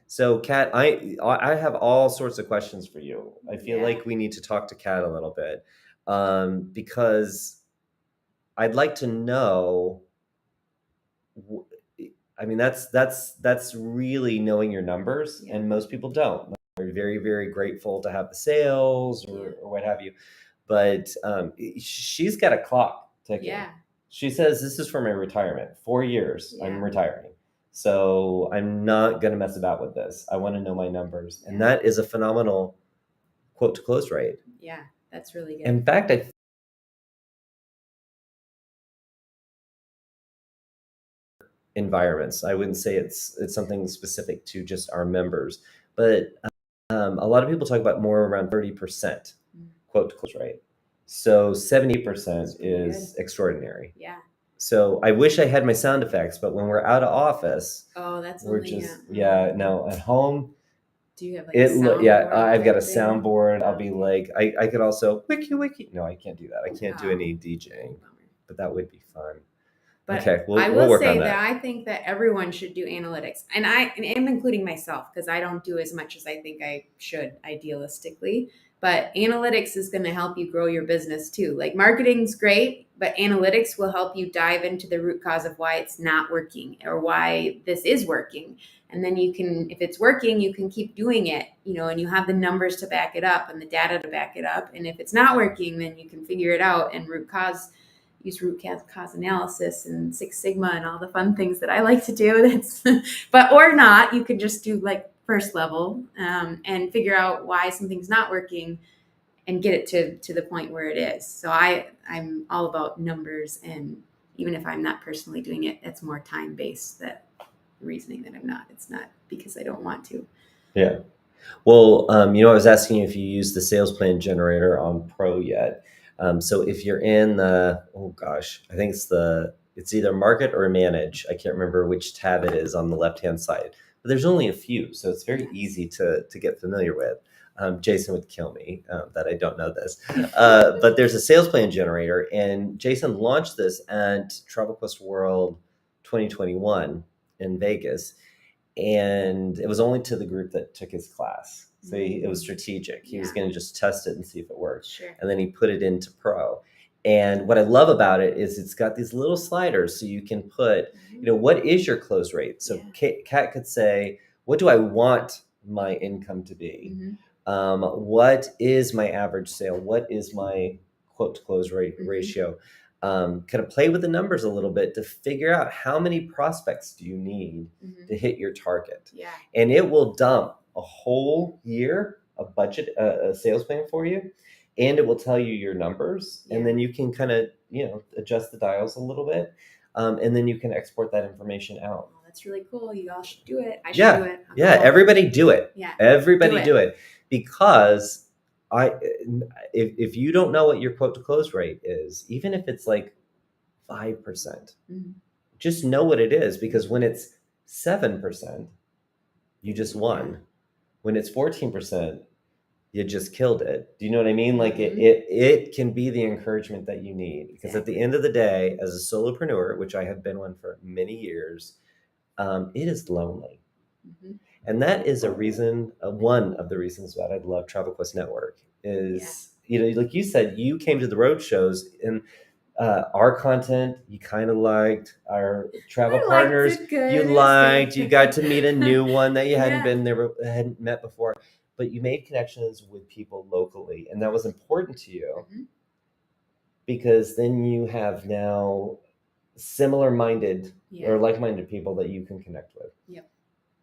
So, Kat, I have all sorts of questions for you. I feel Yeah. like we need to talk to Kat a little bit because I'd like to know. I mean, that's really knowing your numbers, Yeah. and most people don't. They're very, very grateful to have the sales or, Yeah. or what have you, but she's got a clock ticking. Yeah. She says, "This is for my retirement. 4 years, Yeah. I'm retiring, so I'm not going to mess about with this. I want to know my numbers," and Yeah. that is a phenomenal quote to close rate. Yeah. That's really good. In fact, I environments. I wouldn't say it's something specific to just our members, but a lot of people talk about more around 30% quote to close rate. So 70% That's pretty is good. extraordinary. Yeah. So I wish I had my sound effects, but when we're out of office, Oh, that's we're only just no at home. Do you have like a Yeah, soundboard I've got a back there? soundboard. I'll be Okay. like, I could also wiki wiki. No, I can't do that. I can't do Oh, any DJing, bummer. but that would be fun. But Okay, I we'll will work say on that that. I think that everyone should do analytics, and I am including myself because I don't do as much as I think I should idealistically. But analytics is going to help you grow your business too. Like marketing's great, but analytics will help you dive into the root cause of why it's not working or why this is working. And then you can, if it's working, you can keep doing it, and you have the numbers to back it up and the data to back it up. And if it's not working, then you can figure it out and use root cause analysis and Six Sigma and all the fun things that I like to do. Or not, you could just do like first level and figure out why something's not working and get it to the point where it is. So I'm all about numbers, and even if I'm not personally doing it, it's more time based. That the reasoning that I'm not. It's not because I don't want to. Yeah. Well, I was asking you if you use the sales plan generator on Pro yet. So if you're in oh gosh, I think it's either market or manage. I can't remember which tab it is on the left-hand side, but there's only a few, so it's very easy to get familiar with. Jason would kill me that I don't know this, but there's a sales plan generator, and Jason launched this at TravelQuest World 2021 in Vegas, and it was only to the group that took his class. So it was strategic. He was going to just test it and see if it worked. Sure. And then he put it into Pro. And what I love about it is it's got these little sliders so you can put, what is your close rate? So Kat could say, what do I want my income to be? What is my average sale? What is my quote to close rate ratio? Kind of play with the numbers a little bit to figure out how many prospects do you need to hit your target. Yeah. And it will dump a whole year, a budget, a sales plan for you, and it will tell you your numbers. And then you can kind of, adjust the dials a little bit. And then you can export that information out. Oh, that's really cool. You all should do it. I should do it. Everybody do it. Yeah. Everybody do it. Because if you don't know what your quote to close rate is, even if it's like 5%, just know what it is, because when it's 7%, you just won. When it's 14%, you just killed it. Do you know what I mean? Like it can be the encouragement that you need, because at the end of the day, as a solopreneur, which I have been one for many years, it is lonely. And that is one of the reasons that I love TravelQuest Network is, like you said, you came to the road shows, and our content you kind of liked, our travel partners you got to meet a new one that you hadn't met before, but you made connections with people locally, and that was important to you. because then you have now similar minded or like-minded people that you can connect with. Yep.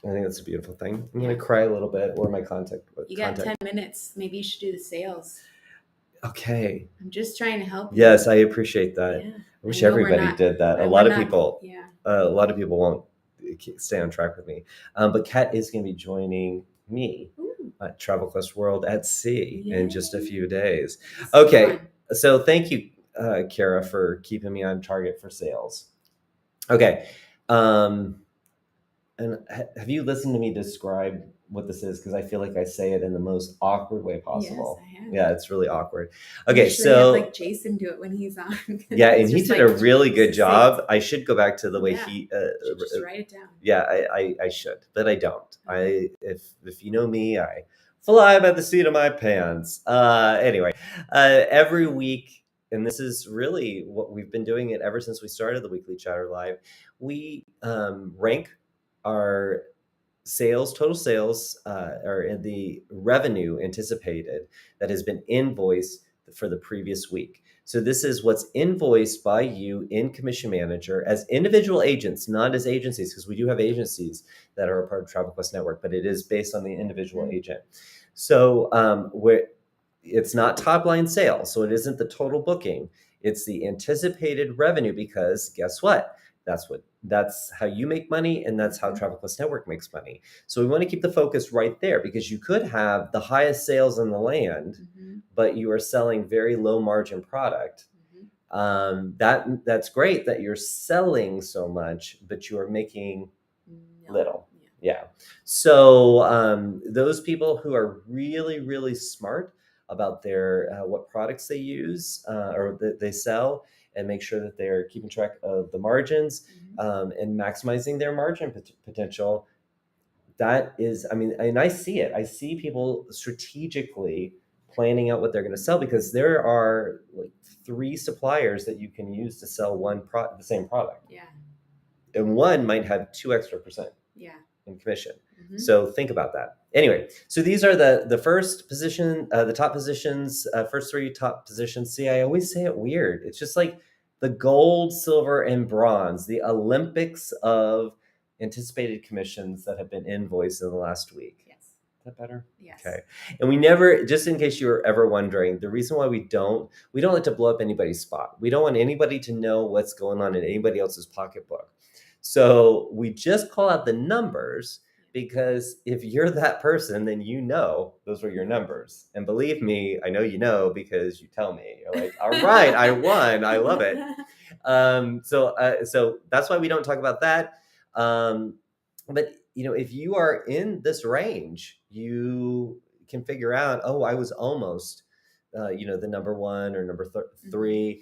I think that's a beautiful thing. I'm Yeah. gonna cry a little bit. Or my contact. You got 10 minutes. Maybe you should do the sales. Okay. I'm just trying to help you. Yes, I appreciate that. Yeah. I wish everybody did that. A lot of people. Yeah. A lot of people won't stay on track with me. But Kat is going to be joining me at Travel Quest World at Sea in just a few days. Okay, so thank you, Kara, for keeping me on target for sales. Okay, and have you listened to me describe what this is? Because I feel like I say it in the most awkward way possible. Yes, I have. Yeah, it's really awkward. Okay, so have, like Jason do it when he's on. Yeah, and he did a really good job. I should go back to the way he. Just write it down. Yeah, I should, but I don't. If you know me, I fly by the seat of my pants. Anyway, every week, and this is really what we've been doing it ever since we started the weekly chatter live. We rank our total sales, or in the revenue anticipated that has been invoiced for the previous week. So this is what's invoiced by you in Commission Manager as individual agents, not as agencies, because we do have agencies that are a part of Travel Quest Network, but it is based on the individual agent. So it's not top line sales, so it isn't the total booking. It's the anticipated revenue, because guess what? That's how you make money, and that's how Travel Quest Network makes money. So we want to keep the focus right there, because you could have the highest sales in the land, but you are selling very low margin product. That's great that you're selling so much, but you are making little. Yeah. So those people who are really, really smart about their what products they use or that they sell, and make sure that they're keeping track of the margins and maximizing their margin potential. That is, I mean, and I see it. I see people strategically planning out what they're going to sell, because there are like 3 suppliers that you can use to sell the same product. Yeah. And one might have 2 extra percent. Yeah. In commission. So think about that. Anyway, so these are the first position, the top positions, first 3 top positions. See, I always say it weird. It's just like the gold, silver, and bronze, the Olympics of anticipated commissions that have been invoiced in the last week. Yes. Is that better? Yes. Okay. And we never, just in case you were ever wondering, the reason why we don't like to blow up anybody's spot. We don't want anybody to know what's going on in anybody else's pocketbook. So we just call out the numbers, because if you're that person, then you know those were your numbers. And believe me, I know you know, because you tell me. You're like, all right, I won. I love it. So that's why we don't talk about that. But if you are in this range, you can figure out, oh, I was almost, the number 1 or number 3.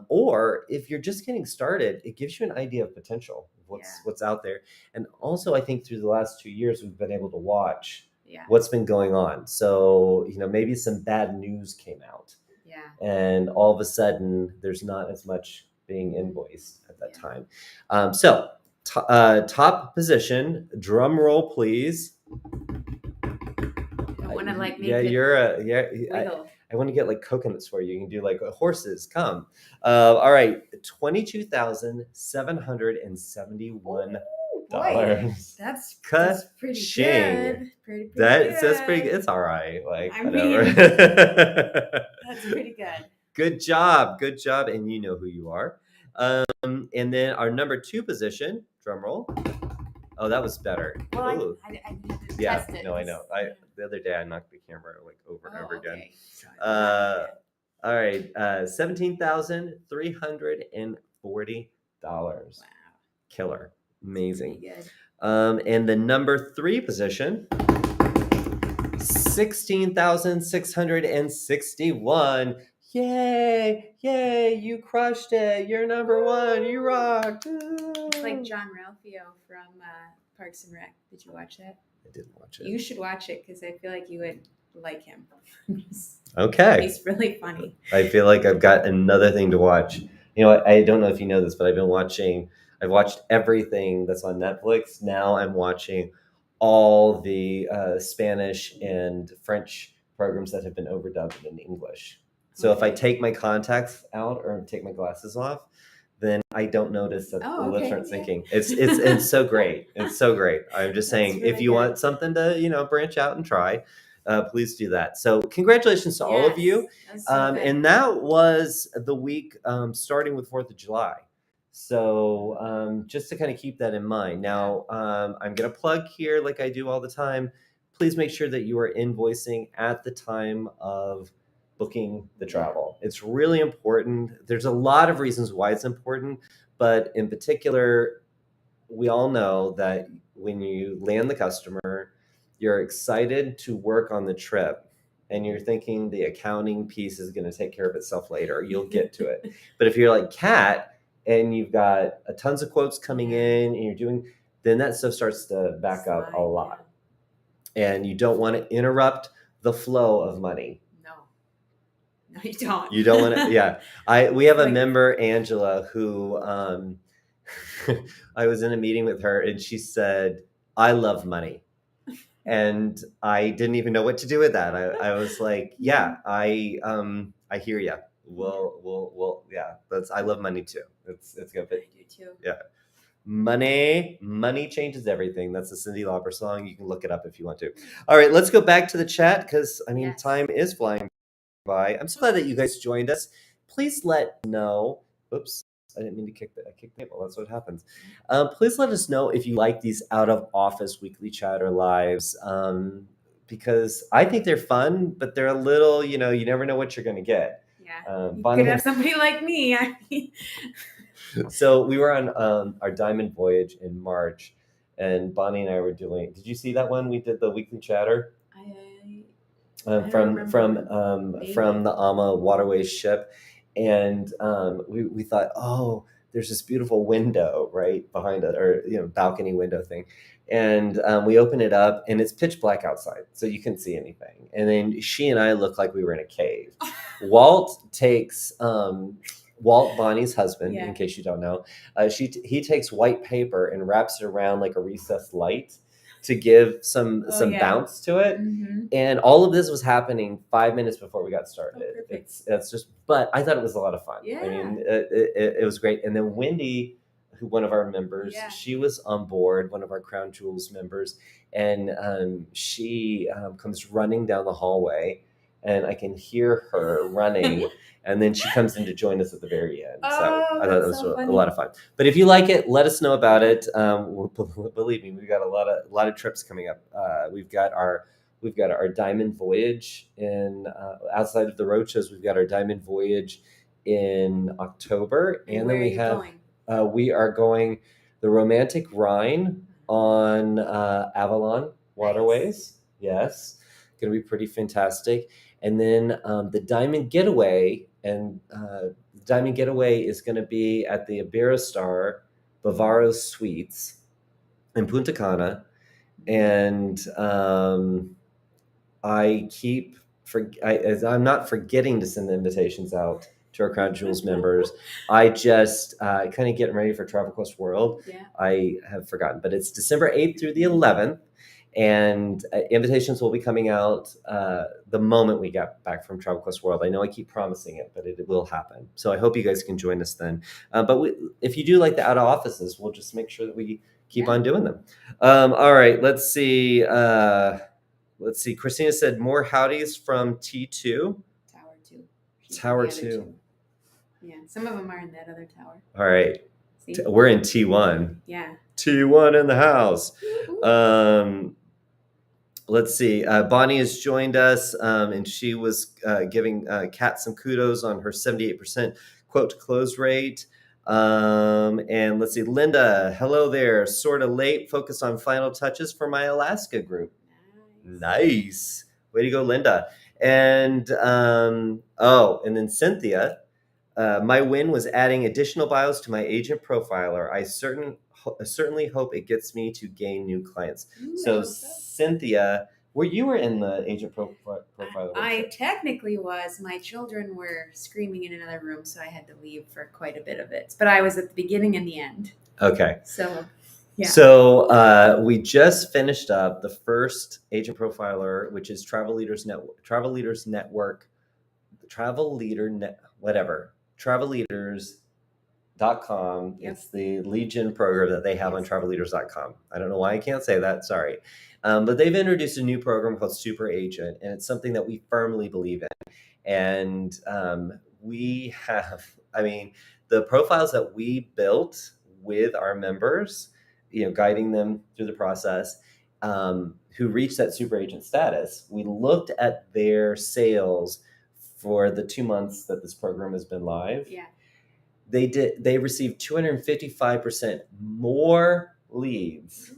Or if you're just getting started, it gives you an idea of potential of what's out there. And also, I think through the last 2 years, we've been able to watch what's been going on. So, maybe some bad news came out. Yeah. And all of a sudden, there's not as much being invoiced at that time. So top position, drum roll, please. I want to make I want to get like coconuts for you. You can do like horses. Come. All right. $22,771. That's pretty good. That's pretty good. It's all right. Like, whatever. That's pretty good. Good job. And you know who you are. And then our number 2 position, drum roll. Oh, that was better. Well, I had to test it. No, I know. The other day I knocked the camera like over and over again. All right, $17,340. Wow, killer, amazing. Good. And the number 3 position, $16,661. Yay! You crushed it. You're number 1. You rocked. It's like John Ralphio from Parks and Rec. Did you watch that? I didn't watch it. You should watch it, because I feel like you would like him. Okay. He's really funny. I feel like I've got another thing to watch. I don't know if you know this, but I've watched everything that's on Netflix. Now I'm watching all the Spanish and French programs that have been overdubbed in English. So if I Okay. take my contacts out or take my glasses off, then I don't notice that Oh, the lips okay, aren't yeah. sinking. It's so great. It's so great. I'm just That's saying, if really you good. want something to branch out and try, please do that. So congratulations to all of you. That's so good. And that was the week starting with 4th of July. So just to kind of keep that in mind. Now, I'm going to plug here like I do all the time. Please make sure that you are invoicing at the time of booking the travel. It's really important. There's a lot of reasons why it's important, but in particular, we all know that when you land the customer, you're excited to work on the trip and you're thinking the accounting piece is going to take care of itself later. You'll get to it. But if you're like Kat and you've got tons of quotes coming in and you're doing, then that stuff starts to back up a lot. And you don't want to interrupt the flow of money. No, you don't. You don't want to. Yeah, we have a Like- member, Angela, who I was in a meeting with her, and she said, "I love money," and I didn't even know what to do with that. I was like, "Yeah, I hear you. We'll yeah. I love money too. It's good." I do too. Yeah. Money changes everything. That's a Cyndi Lauper song. You can look it up if you want to. All right, let's go back to the chat because Yes. time is flying by. I'm so glad that you guys joined us. Please let know. Oops, I didn't mean to kick the table. That's what happens. Please let us know if you like these out of office weekly chatter lives, because I think they're fun, but they're a little, you never know what you're going to get. Yeah, you Bonnie, could have somebody like me. so we were on our diamond voyage in March, and Bonnie and I were doing. Did you see that one? We did the weekly chatter. From the Ama Waterways ship, and we thought, oh, there's this beautiful window right behind it, or balcony window thing, and we open it up, and it's pitch black outside, so you couldn't see anything. And then she and I look like we were in a cave. Walt, Bonnie's husband, in case you don't know, he takes white paper and wraps it around like a recessed light to give some bounce to it. Mm-hmm. And all of this was happening 5 minutes before we got started. Perfect. But I thought it was a lot of fun. Yeah. I mean, it was great. And then Wendy, who one of our members, she was on board, one of our Crown Jewels members, and she comes running down the hallway, and I can hear her running. And then she comes in to join us at the very end. So I thought it was a lot of fun. But if you like it, let us know about it. Believe me, we've got a lot of trips coming up. We've got our diamond voyage in outside of the road shows. We've got our diamond voyage in October, and then we are going the romantic Rhine on Avalon Waterways. Yes, going to be pretty fantastic. And then the Diamond Getaway, and the Diamond Getaway is going to be at the Iberostar Bavaro Suites in Punta Cana, and I'm not forgetting to send the invitations out to our Crown Jewels members. I just kind of getting ready for Travel Quest World. Yeah. I have forgotten, but it's December 8th through the 11th. And invitations will be coming out the moment we get back from Travel Quest World. I know I keep promising it, but it will happen. So I hope you guys can join us then. But if you do like the out of offices, we'll just make sure that we keep on doing them. All right, let's see. Christina said more howdies from T2. Tower 2. Yeah, some of them are in that other tower. All right. See? We're in T1. Yeah. T1 in the house. Let's see. Bonnie has joined us, and she was giving Kat some kudos on her 78% quote to close rate. And let's see. Linda, hello there. Sort of late. Focus on final touches for my Alaska group. Nice. Way to go, Linda. And and then Cynthia, my win was adding additional bios to my agent profiler. I certainly hope it gets me to gain new clients. So Cynthia, you were in the agent profiler. I technically was. My children were screaming in another room, so I had to leave for quite a bit of it. But I was at the beginning and the end. Okay. So, yeah. So we just finished up the first agent profiler, which is Travel Leaders Network Travel Leader, whatever, travelleaders.com. Yep. It's the lead gen program that they have on Yes. travelleaders.com. I don't know why I can't say that. Sorry. But they've introduced a new program called Super Agent, and it's something that we firmly believe in. And we have, I mean, the profiles that we built with our members, guiding them through the process, who reached that super agent status, we looked at their sales for the 2 months that this program has been live. Yeah. They received 255% more leads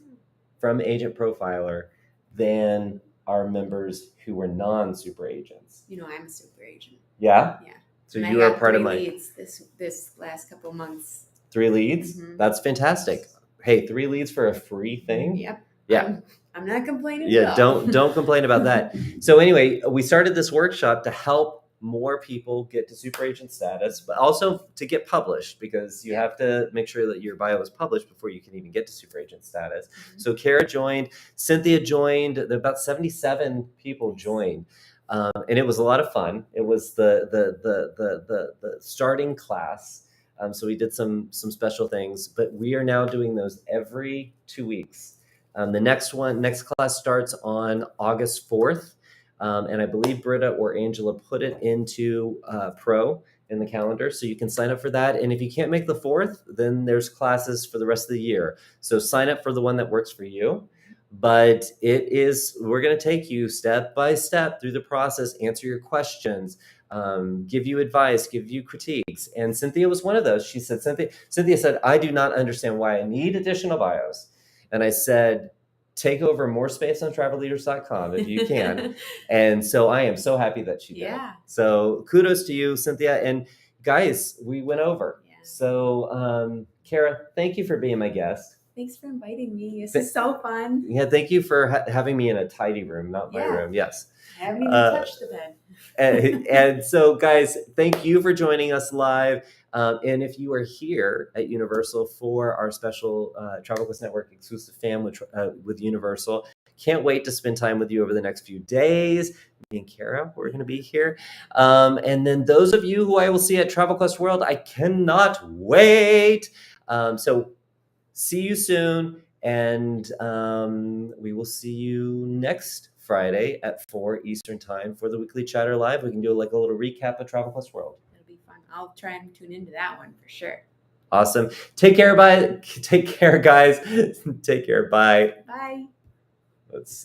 from Agent Profiler than our members who were non-super agents. I'm a super agent. Yeah? Yeah. So And you I are got part of 3 my leads this last couple months. 3 leads? Mhm. That's fantastic. Hey, 3 leads for a free thing? Yep. Yeah. I'm not complaining. Yeah, at all. don't complain about that. So anyway, we started this workshop to help more people get to super agent status, but also to get published, because you have to make sure that your bio is published before you can even get to super agent status. Mhm. So Kara joined, Cynthia joined, about 77 people joined. And it was a lot of fun. It was the starting class. So we did some special things, but we are now doing those every 2 weeks. The next class starts on August 4th. And I believe Britta or Angela put it into Pro in the calendar, so you can sign up for that. And if you can't make the 4th, then there's classes for the rest of the year. So sign up for the one that works for you. But we're going to take you step by step through the process, answer your questions, give you advice, give you critiques. And Cynthia was one of those. She said, Cynthia said, I do not understand why I need additional bios. And I said, take over more space on travelleaders.com if you can. And so I am so happy that she did. Yeah. So kudos to you, Cynthia. And guys, we went over. Yeah. So Kara, thank you for being my guest. Thanks for inviting me. This is so fun. Yeah, thank you for having me in a tidy room, not my room. Yes. I haven't even touched the bed. and so, guys, thank you for joining us live. And if you are here at Universal for our special Travel Quest Network exclusive fam with Universal, can't wait to spend time with you over the next few days. Me and Kara, we're going to be here. And then those of you who I will see at Travel Quest World, I cannot wait. So see you soon. And we will see you next Friday at 4 Eastern Time for the weekly chatter live. We can do like a little recap of Travel Quest World. It'll be fun. I'll try and tune into that one for sure. Awesome. Take care, guys. Take care. Bye. Bye. Let's see.